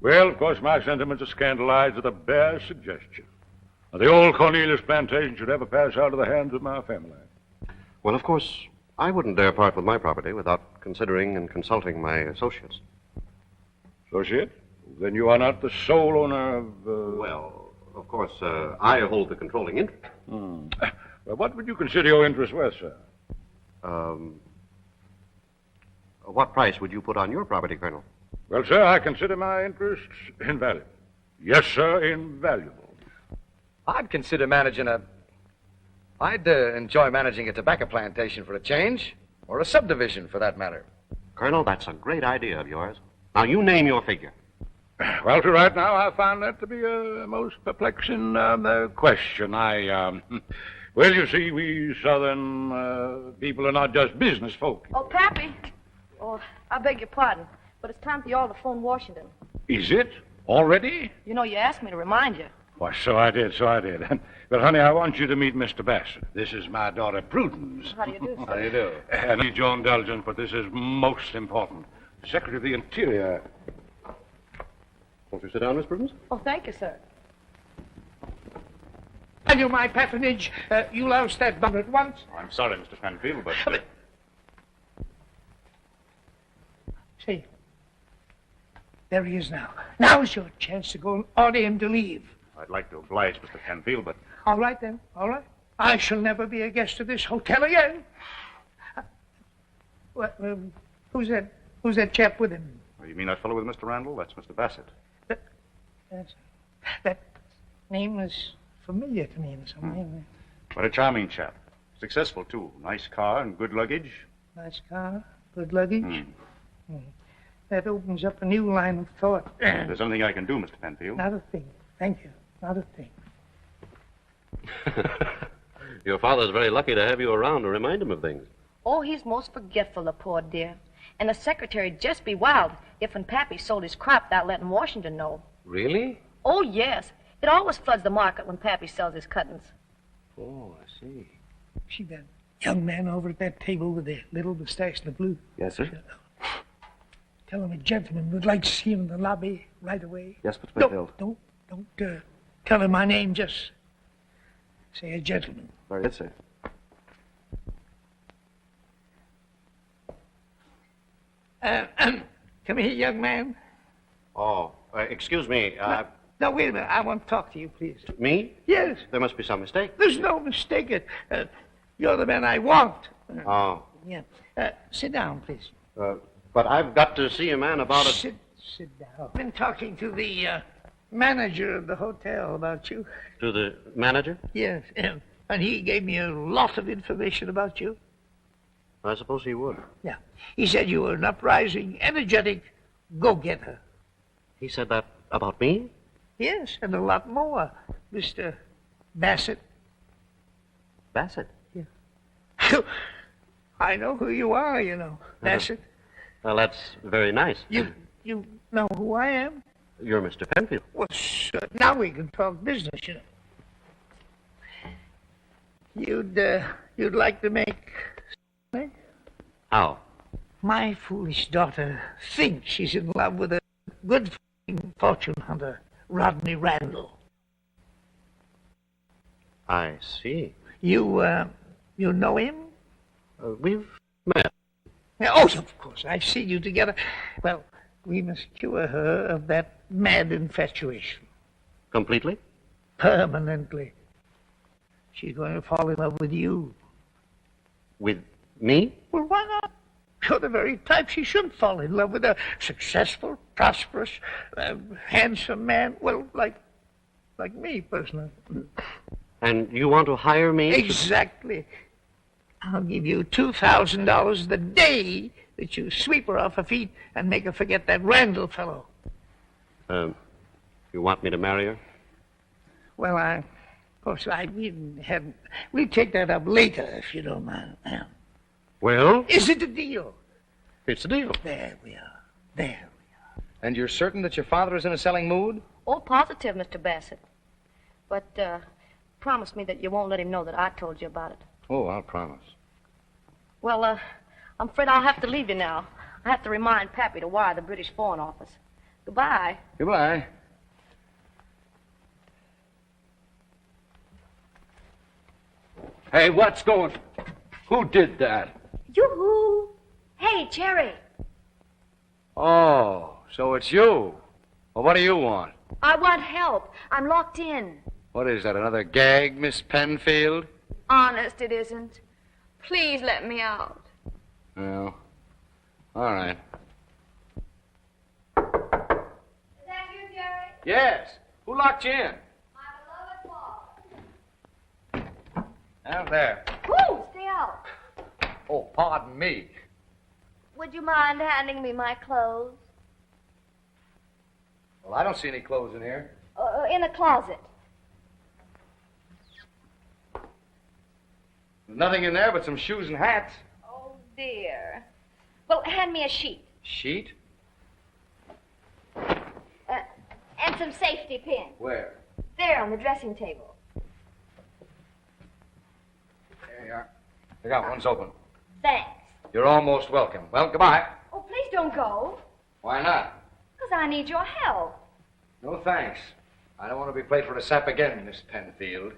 Well, of course, my sentiments are scandalized at the bare suggestion. Now, the old Cornelius plantation should ever pass out of the hands of my family. Well, of course, I wouldn't dare part with my property without considering and consulting my associates. Associate? Then you are not the sole owner of... Well, of course, I hold the controlling interest. Well, what would you consider your interest worth, sir? What price would you put on your property, Colonel? Well, sir, I consider my interests invaluable. Yes, sir, invaluable. I'd consider managing I'd enjoy managing a tobacco plantation for a change, or a subdivision for that matter. Colonel, that's a great idea of yours. Now, you name your figure. Well, to right now, I find that to be a most perplexing question. Well, you see, we Southern people are not just business folk. Oh, Pappy. Oh, I beg your pardon, but it's time for y'all to phone Washington. Is it? Already? You know, you asked me to remind you. Why, so I did. But, honey, I want you to meet Mr. Bassett. This is my daughter, Prudence. How do you do, sir? How do you do? And I need your indulgence, but this is most important. The Secretary of the Interior. Won't you sit down, Miss Prudence? Oh, thank you, sir. Value my patronage. You louse that bum at once. Oh, I'm sorry, Mr. Penfield, but... See, there he is now. Now's your chance to go and order him to leave. I'd like to oblige Mr. Penfield, but... All right, then. All right. I shall never be a guest of this hotel again. Who's that chap with him? Oh, you mean that fellow with Mr. Randall? That's Mr. Bassett. That name is familiar to me in some way. What a charming chap. Successful, too. Nice car and good luggage. Nice car, good luggage. That opens up a new line of thought. If there's anything I can do, Mr. Penfield. Not a thing. Thank you. Not a thing. Your father's very lucky to have you around to remind him of things. Oh, he's most forgetful, the poor dear. And the secretary'd just be wild if when Pappy sold his crop without letting Washington know. Really? Oh, yes. It always floods the market when Pappy sells his cuttings. Oh, I see. See that young man over at that table with the little mustache and the blue? Yes, sir. Tell him a gentleman would like to see him in the lobby right away. Yes, Mr. Penfield. Don't tell him my name. Just say a gentleman. Very good, sir. Come here, young man. Oh, excuse me. No, wait a minute. I want to talk to you, please. Me? Yes. There must be some mistake. There's no mistake. You're the man I want. Oh. Yeah. Sit down, please. But I've got to see a man about it. Sit down. I've been talking to the manager of the hotel about you. To the manager? Yes. And he gave me a lot of information about you. I suppose he would. Yeah. He said you were an uprising, energetic go-getter. He said that about me? Yes, and a lot more, Mr. Bassett. Bassett? Yeah. I know who you are, you know, Bassett. Well, that's very nice. You know who I am? You're Mr. Penfield. Well, sure. Now we can talk business, you know. You'd like to make... How? My foolish daughter thinks she's in love with a good fortune hunter, Rodney Randall. I see. You know him? We've met. Oh, of course. I've seen you together. Well, we must cure her of that mad infatuation. Completely? Permanently. She's going to fall in love with you. With me? Well, why not? You're the very type she should fall in love with. A successful, prosperous, handsome man. Well, like me, personally. And you want to hire me? Exactly. I'll give you $2,000 the day that you sweep her off her feet and make her forget that Randall fellow. You want me to marry her? Well, we'll take that up later, if you don't mind. Well? Is it a deal? It's a deal. There we are. There we are. And you're certain that your father is in a selling mood? Oh, positive, Mr. Bassett. But promise me that you won't let him know that I told you about it. Oh, I'll promise. Well, I'm afraid I'll have to leave you now. I have to remind Pappy to wire the British Foreign Office. Goodbye. Goodbye. Hey, what's going... Who did that? Yoo-hoo! Hey, Jerry. Oh, so it's you. Well, what do you want? I want help. I'm locked in. What is that, another gag, Miss Penfield? Honest, it isn't. Please let me out. Well, all right. Is that you, Jerry? Yes. Who locked you in? My beloved Paul. Out there. Woo! Stay out. Oh, pardon me. Would you mind handing me my clothes? Well, I don't see any clothes in here. In the closet. There's nothing in there but some shoes and hats. Oh, dear. Well, hand me a sheet. Sheet? And some safety pins. Where? There, on the dressing table. There you are. I got one's open. Thanks. You're almost welcome. Well, goodbye. Oh, please don't go. Why not? Because I need your help. No thanks. I don't want to be played for a sap again, Miss Penfield.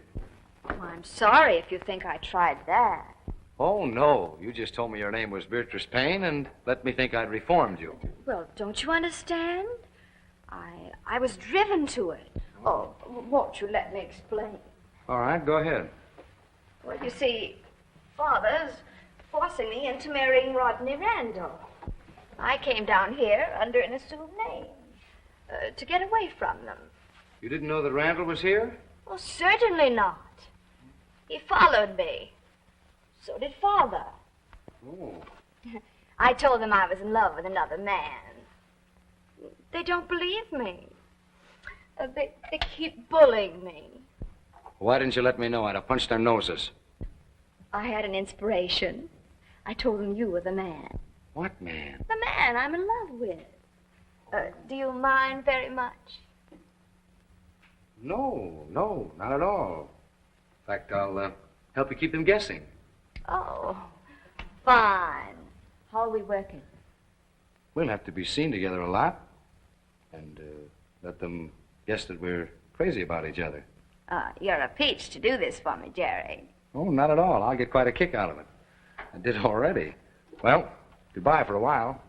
Oh, I'm sorry if you think I tried that. Oh, no. You just told me your name was Beatrice Payne and let me think I'd reformed you. Well, don't you understand? I was driven to it. Oh, won't you let me explain? All right, go ahead. Well, you see, Father's forcing me into marrying Rodney Randall. I came down here under an assumed name to get away from them. You didn't know that Randall was here? Well, certainly not. He followed me. So did Father. Oh. I told them I was in love with another man. They don't believe me. They keep bullying me. Why didn't you let me know? I'd have punched their noses. I had an inspiration. I told them you were the man. What man? The man I'm in love with. Do you mind very much? No, not at all. In fact, I'll help you keep them guessing. Oh, fine. How are we working? We'll have to be seen together a lot and let them guess that we're crazy about each other. You're a peach to do this for me, Jerry. Oh, not at all. I'll get quite a kick out of it. I did already. Well, goodbye for a while.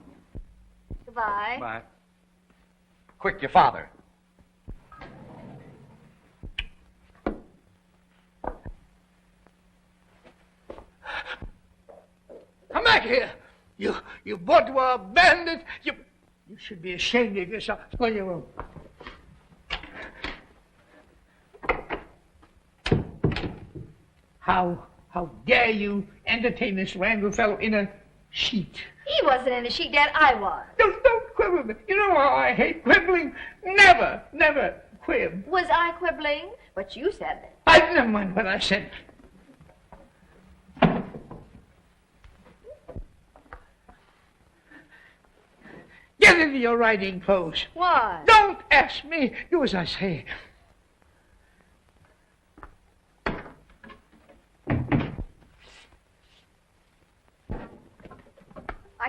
Goodbye. Bye. Quick, your father. Come back here. You bourgeois bandit. You should be ashamed of yourself. Go in your room. How dare you entertain this Randall fellow in a sheet? He wasn't in the sheet, Dad. I was. Don't quibble with me. You know how I hate quibbling. Never quib. Was I quibbling? But you said that. Never mind what I said. Get into your riding clothes. Why? Don't ask me. Do as I say.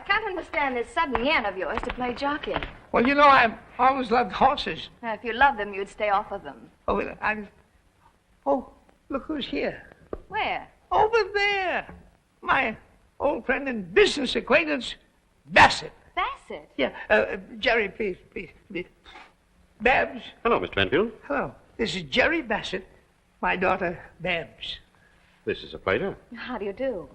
can't understand this sudden yen of yours to play jockey. Well, you know, I've always loved horses. Now, if you love them, you'd stay off of them. Oh, look who's here. Where? Over there. My old friend and business acquaintance, Bassett. Bassett? Yeah, Jerry, please. Babs. Hello, Mr. Penfield. Hello. This is Jerry Bassett, my daughter, Babs. This is a pleasure. How do you do?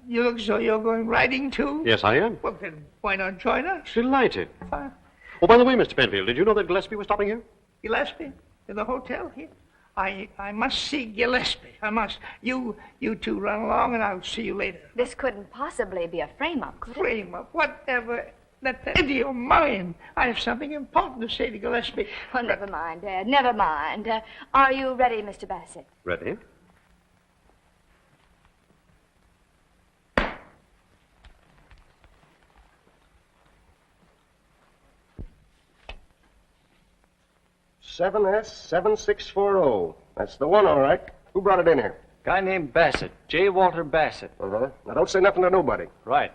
You look as though you're going riding, too? Yes, I am. Well, then, why not join us? Delighted. Oh, by the way, Mr. Penfield, did you know that Gillespie was stopping here? Gillespie? In the hotel here? I must see Gillespie. I must. You two run along, and I'll see you later. This couldn't possibly be a frame-up, could it? Frame-up? Whatever. Let the idiot mind. I have something important to say to Gillespie. Well, never mind, Dad. Never mind. Are you ready, Mr. Bassett? Ready? S7640. That's the one, all right. Who brought it in here? Guy named Bassett. J. Walter Bassett. Uh-huh. Now, don't say nothing to nobody. Right.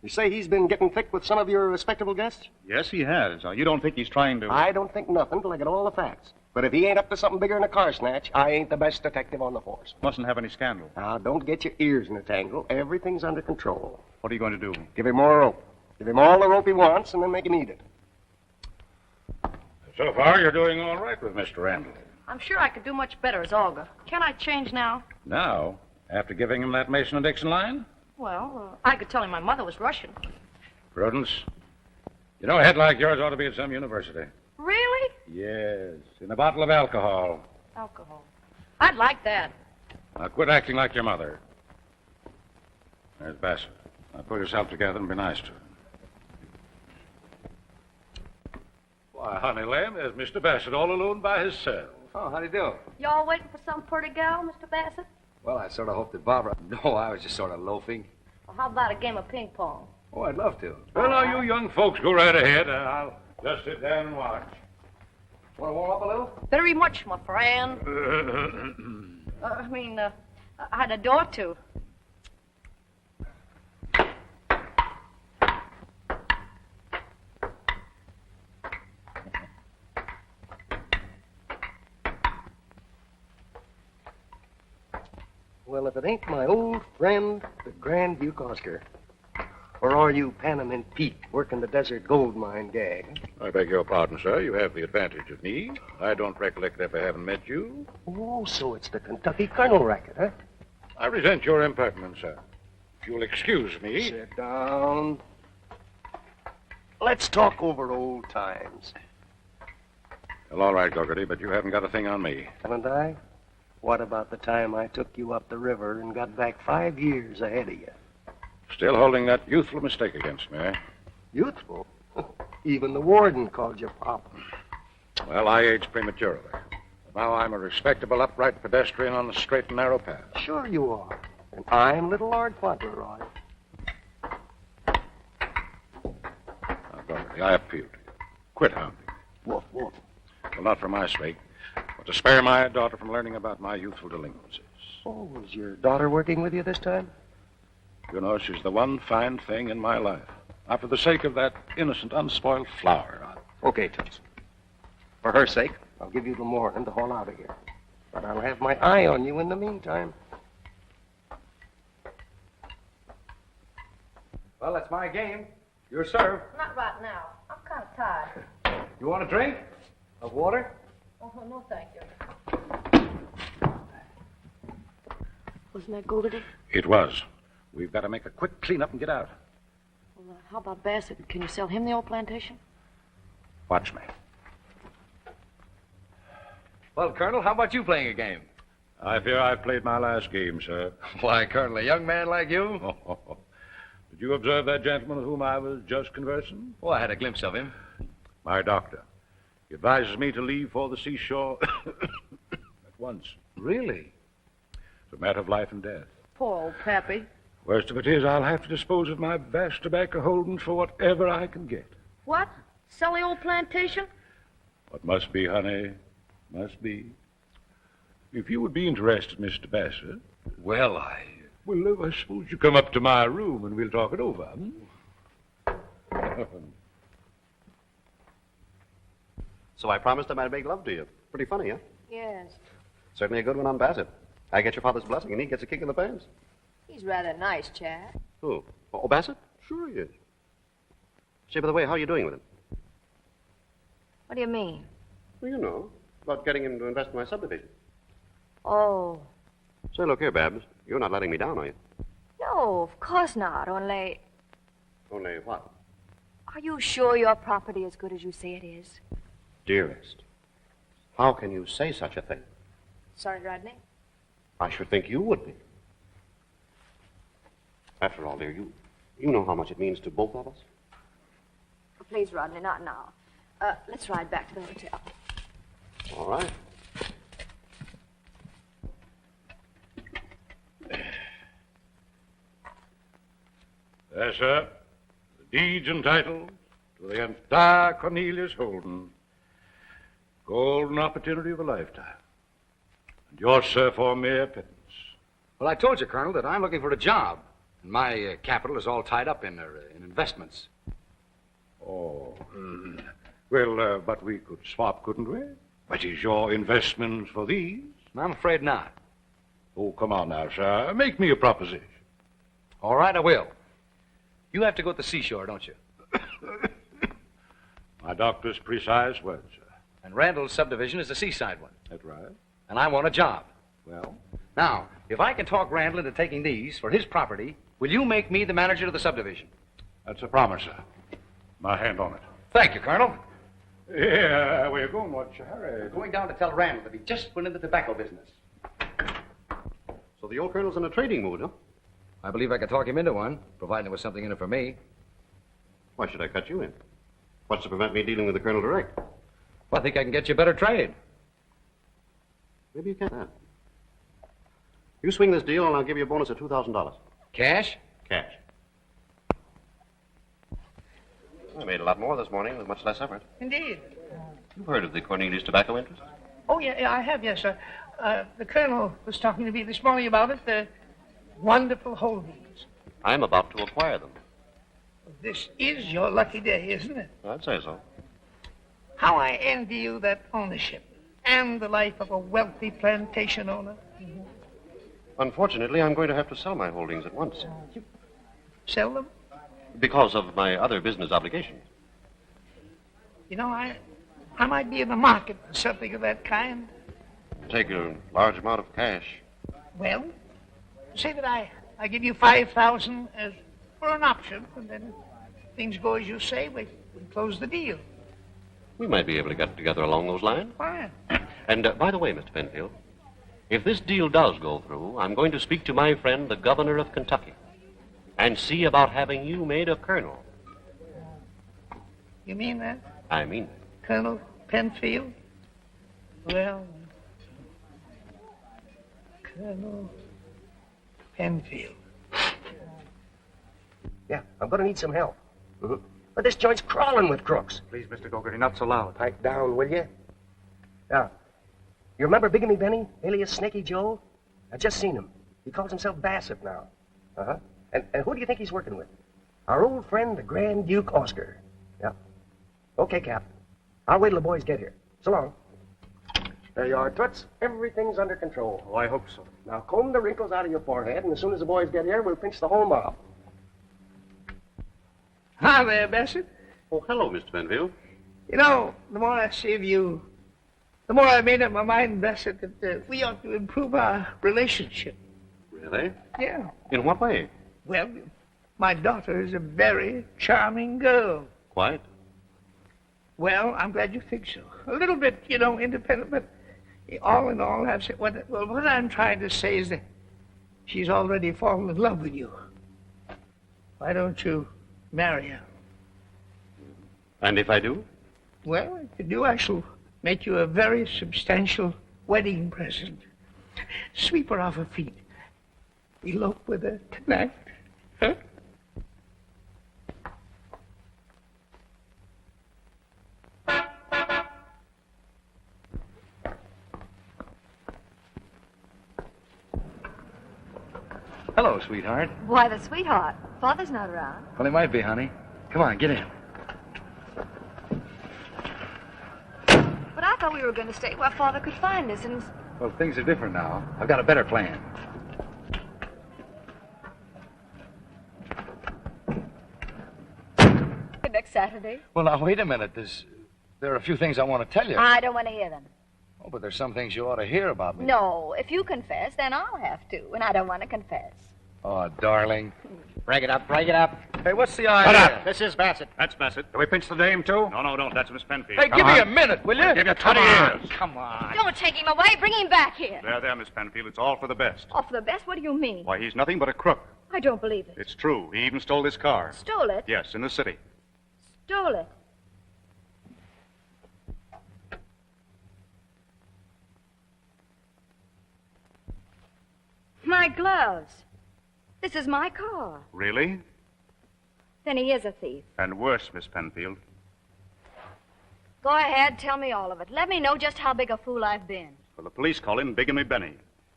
You say he's been getting thick with some of your respectable guests? Yes, he has. You don't think he's trying to... I don't think nothing till I get all the facts. But if he ain't up to something bigger than a car snatch, I ain't the best detective on the force. Mustn't have any scandal. Now, don't get your ears in a tangle. Everything's under control. What are you going to do? Give him more rope. Give him all the rope he wants, and then make him eat it. So far, you're doing all right with Mr. Randall. I'm sure I could do much better as Olga. Can I change now? Now, after giving him that Mason and Dixon line? Well, I could tell him my mother was Russian. Prudence, you know, a head like yours ought to be at some university. Really? Yes, in a bottle of alcohol. Alcohol. I'd like that. Now, quit acting like your mother. There's Bassett. Now, pull yourself together and be nice to him. Why, honey lamb, there's Mr. Bassett all alone by himself. Oh, how do you do? Y'all waiting for some pretty gal, Mr. Bassett? Well, I sort of hoped that Barbara... No, I was just sort of loafing. Well, how about a game of ping pong? Oh, I'd love to. Well, now, you young folks go right ahead, and I'll just sit down and watch. Want to warm up a little? Very much, my friend. I'd adore to. Well, if it ain't my old friend, the Grand Duke Oscar. Or are you Panamint Pete working the desert gold mine gag? I beg your pardon, sir. You have the advantage of me. I don't recollect ever having met you. Oh, so it's the Kentucky Colonel racket, huh? I resent your impertinence, sir. If you'll excuse me. Sit down. Let's talk over old times. Well, all right, Gogarty, but you haven't got a thing on me. Haven't I? What about the time I took you up the river and got back 5 years ahead of you? Still holding that youthful mistake against me, eh? Youthful? Even the warden called you Pop. Well, I aged prematurely. Now I'm a respectable, upright pedestrian on the straight and narrow path. Sure you are. And I'm little Lord Fauntleroy. Now, Gogarty, I appeal to you. Quit hounding me. Woof, woof. Well, not for my sake, but to spare my daughter from learning about my youthful delinquencies. Oh, was your daughter working with you this time? You know, she's the one fine thing in my life. Now, for the sake of that innocent, unspoiled flower. Okay, Toots. For her sake, I'll give you the morning to haul out of here. But I'll have my eye on you in the meantime. Well, that's my game. Your serve. Not right now. I'm kind of tired. You want a drink? Of water? Oh, no, thank you. Wasn't that Gogarty? It was. We've got to make a quick cleanup and get out. Well, how about Bassett? Can you sell him the old plantation? Watch me. Well, Colonel, how about you playing a game? I fear I've played my last game, sir. Why, Colonel, a young man like you? Did you observe that gentleman with whom I was just conversing? Oh, I had a glimpse of him. My doctor. He advises me to leave for the seashore at once. Really? It's a matter of life and death. Poor old Pappy. Worst of it is, I'll have to dispose of my vast tobacco holdings for whatever I can get. What? Sell the old plantation? What must be, honey, must be. If you would be interested, Mr. Bassett. Well, Well, I suppose you come up to my room and we'll talk it over. So I promised him I'd make love to you. Pretty funny, huh? Yes. Certainly a good one on Bassett. I get your father's blessing, and he gets a kick in the pants. He's rather a nice chap. Who? Oh, Bassett? Sure he is. Say, by the way, how are you doing with him? What do you mean? Well, you know, about getting him to invest in my subdivision. Oh, Say, look here, Babs. You're not letting me down, are you? no, of course not. Only, Only what? are you sure your property is good as you say it is? Dearest, how can you say such a thing? Sorry, Rodney. I should think you would be. After all, dear, you know how much it means to both of us. Oh, please, Rodney, not now. Let's ride back to the hotel. All right. Yes, sir. The deeds and titles to the entire Cornelius Holden. Golden opportunity of a lifetime. And yours, sir, for mere pittance. Well, I told you, Colonel, that I'm looking for a job. And my capital is all tied up in investments. Oh. Well, but we could swap, couldn't we? What is your investments for these? I'm afraid not. Oh, come on now, sir. Make me a proposition. All right, I will. You have to go to the seashore, don't you? My doctor's precise words, sir. And Randall's subdivision is the seaside one. That's right. And I want a job. Well? Now, if I can talk Randall into taking these for his property, will you make me the manager of the subdivision? That's a promise, sir. My hand on it. Thank you, Colonel. Yeah, where you going? What's your hurry? Going down to tell Randall that he just went into the tobacco business. So the old colonel's in a trading mood, huh? I believe I could talk him into one, providing there was something in it for me. Why should I cut you in? What's to prevent me dealing with the colonel direct? Well, I think I can get you a better trade. Maybe you can. You swing this deal, and I'll give you a bonus of $2,000. Cash? Cash. I made a lot more this morning with much less effort. Indeed. You've heard of the Cornelius tobacco interest? Oh, yeah, I have, yes, sir. The colonel was talking to me this morning about it. The wonderful holdings. I'm about to acquire them. This is your lucky day, isn't it? I'd say so. How I envy you that ownership and the life of a wealthy plantation owner. Unfortunately, I'm going to have to sell my holdings at once. Sell them? Because of my other business obligations. You know, I might be in the market for something of that kind. Take a large amount of cash. Well, say that I give you $5,000 as for an option, and then if things go as you say, we close the deal. We might be able to get together along those lines. Fine. And by the way, Mr. Penfield, if this deal does go through, I'm going to speak to my friend, the governor of Kentucky, and see about having you made a colonel. You mean that? I mean that. Colonel Penfield? Well, Colonel Penfield. Yeah, I'm going to need some help. But this joint's crawling with crooks. Please, Mr. Gogarty, not so loud. Pipe down, will you? Now, you remember Bigamy Benny, alias Snaky Joe? I just seen him. He calls himself Bassett now. Uh-huh. And who do you think he's working with? Our old friend, the Grand Duke Oscar. Yeah. Okay, Cap. I'll wait till the boys get here. So long. There you are, Toots. Everything's under control. Oh, I hope so. Now comb the wrinkles out of your forehead, and as soon as the boys get here, we'll pinch the whole mob. Hi there, Bassett. Oh, hello, Mr. Penfield. You know, the more I see of you, the more I made up my mind, Bassett, that we ought to improve our relationship. Really? Yeah. In what way? Well, my daughter is a very charming girl. Quite. Well, I'm glad you think so. A little bit, you know, independent, but all in all, what I'm trying to say is that she's already fallen in love with you. Why don't you marry her? And if I do? Well, if you do, I shall make you a very substantial wedding present. Sweep her off her feet. Elope with her tonight. Huh? Hello, sweetheart. Why, the sweetheart. Father's not around. Well, he might be, honey. Come on, get in. I thought we were going to stay where Father could find us, and... Well, things are different now. I've got a better plan. Next Saturday? Well, now, wait a minute. There are a few things I want to tell you. I don't want to hear them. Oh, but there's some things you ought to hear about me. No, if you confess, then I'll have to, and I don't want to confess. Oh, darling. Break it up, break it up. Hey, what's the Shut idea? up. This is Bassett. That's Bassett. Do we pinch the dame, too? No, don't. That's Miss Penfield. Hey, give me a minute, will you? I'll give you 20 years. Come on. Don't take him away. Bring him back here. There, Miss Penfield. It's all for the best. Oh, for the best? What do you mean? Why, he's nothing but a crook. I don't believe it. It's true. He even stole this car. Stole it? Yes, in the city. Stole it. My gloves. This is my car. Really? Then he is a thief. And worse, Miss Penfield. Go ahead, tell me all of it. Let me know just how big a fool I've been. Well, the police call him Bigamy Benny.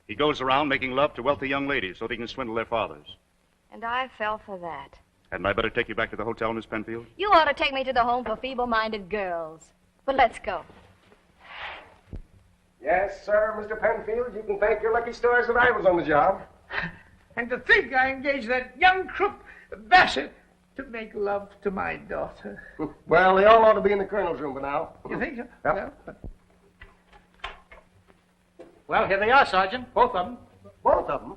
He goes around making love to wealthy young ladies so that he can swindle their fathers. And I fell for that. Hadn't I better take you back to the hotel, Miss Penfield? You ought to take me to the home for feeble-minded girls. But let's go. Yes, sir, Mr. Penfield. You can thank your lucky stars that I was on the job. And to think I engaged that young crook, Bassett, to make love to my daughter. Well, they all ought to be in the colonel's room by now. You think so? Yep. Well, here they are, Sergeant. Both of them. Both of them?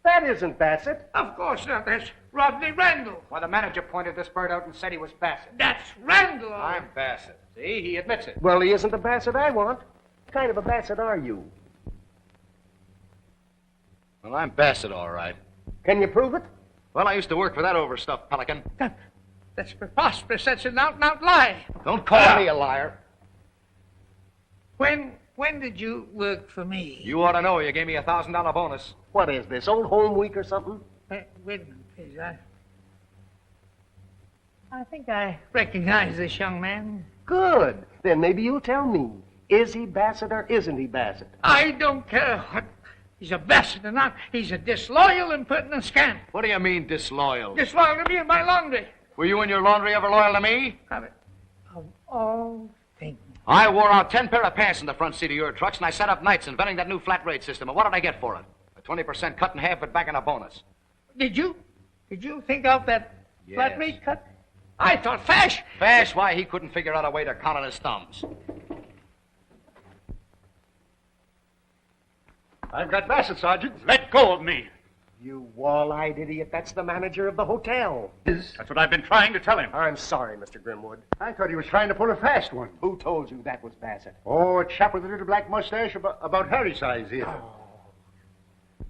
That isn't Bassett. Of course not. That's Rodney Randall. Well, the manager pointed this bird out and said he was Bassett. That's Randall. I'm Bassett. See, he admits it. Well, he isn't the Bassett I want. What kind of a Bassett are you? Well, I'm Bassett, all right. Can you prove it? Well, I used to work for that overstuffed pelican. That's preposterous. That's an out-and-out lie. Don't call me a liar. When did you work for me? You ought to know. You gave me a $1,000 bonus. What is this, Old Home Week or something? Wait a minute, please. I think I recognize this young man. Good. Then maybe you'll tell me. Is he Bassett or isn't he Bassett? I don't care what. He's a Bassett or not. He's a disloyal, impertinent scamp. What do you mean, disloyal? Disloyal to me and my laundry. Were you and your laundry ever loyal to me? Of all things. I wore out 10 pair of pants in the front seat of your trucks, and I sat up nights inventing that new flat rate system. And what did I get for it? A 20% cut in half, but back in a bonus. Did you think out that flat rate cut? I thought Fash. Fash? Why, he couldn't figure out a way to count on his thumbs. I've got Bassett, Sergeant. Let go of me. You wall-eyed idiot. That's the manager of the hotel. That's what I've been trying to tell him. I'm sorry, Mr. Grimwood. I thought he was trying to pull a fast one. Who told you that was Bassett? Oh, a chap with a little black mustache about Harry's size here.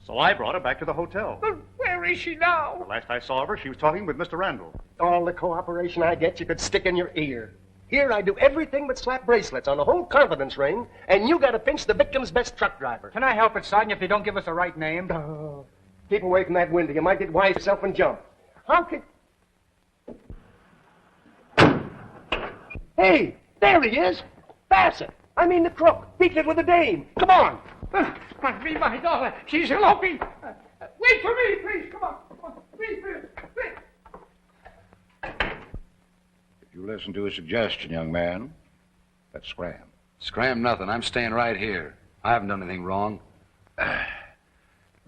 So I brought her back to the hotel. But where is she now? The last I saw of her, she was talking with Mr. Randall. All the cooperation I get, you could stick in your ear. Here I do everything but slap bracelets on a whole confidence ring, and you got to pinch the victim's best truck driver. Can I help it, Sergeant, if you don't give us the right name? Oh, keep away from that window. You might get wise yourself and jump. How could... Hey, there he is. Bassett. I mean the crook. Beat it with the dame. Come on. Must be my daughter. She's eloping. Wait for me, please. Come on. Please. If you listen to a suggestion, young man, let's scram. Scram nothing. I'm staying right here. I haven't done anything wrong. Well,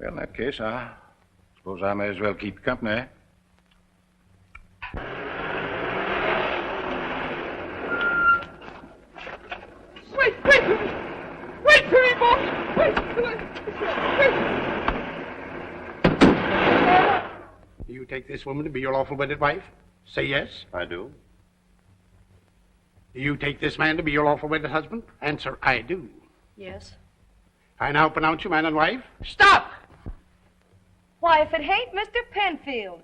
in that case, I suppose I may as well keep you company. Wait for me. Wait for me, boss. Wait. Do you take this woman to be your lawful wedded wife? Say yes. I do. Do you take this man to be your lawful wedded husband? Answer, I do. Yes. I now pronounce you man and wife. Stop! Why, if it ain't Mr. Penfield.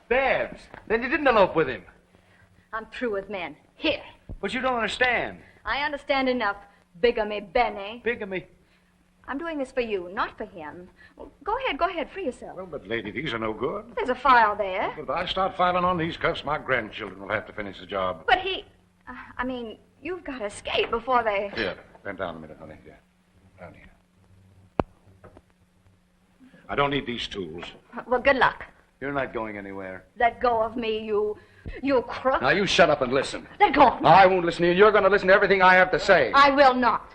Babs, then you didn't elope with him. I'm through with men. Here. But you don't understand. I understand enough, Bigamy Benny. Bigamy? I'm doing this for you, not for him. Well, go ahead, free yourself. Well, but, lady, these are no good. There's a file there. If I start filing on these cuffs, my grandchildren will have to finish the job. But you've got to escape before they... Here, bend down a minute, honey. Yeah. Down here. I don't need these tools. Well, good luck. You're not going anywhere. Let go of me, you crook. Now, you shut up and listen. Let go of me. I won't listen to you. You're going to listen to everything I have to say. I will not.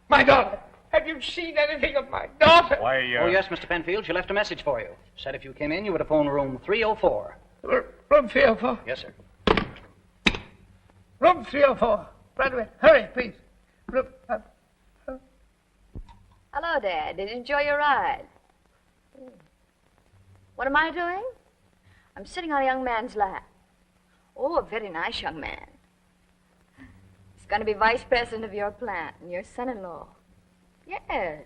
My daughter. Have you seen anything of my daughter? Why, Oh, yes, Mr. Penfield. She left a message for you. Said if you came in, you would have phoned room 304. Room 304. Yes, sir. Room 304. Right away. Hurry, please. Room, Hello, Dad. Did you enjoy your ride? What am I doing? I'm sitting on a young man's lap. Oh, a very nice young man. He's going to be vice president of your plant and your son-in-law. Yes.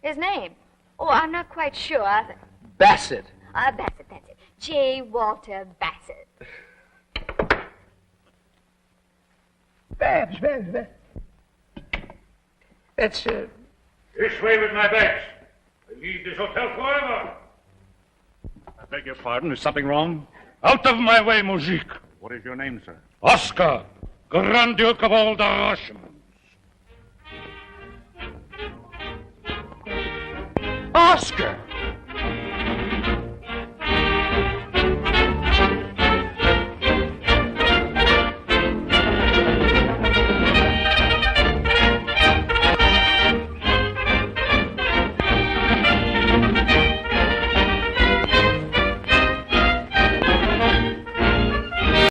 His name? Oh, I'm not quite sure. Bassett. Bassett, that's it. J. Walter Bassett. Babs. That's, This way with my bags. I leave this hotel forever. I beg your pardon. Is something wrong? Out of my way, Moujik. What is your name, sir? Oscar, Grand Duke of all the Russians. Oscar!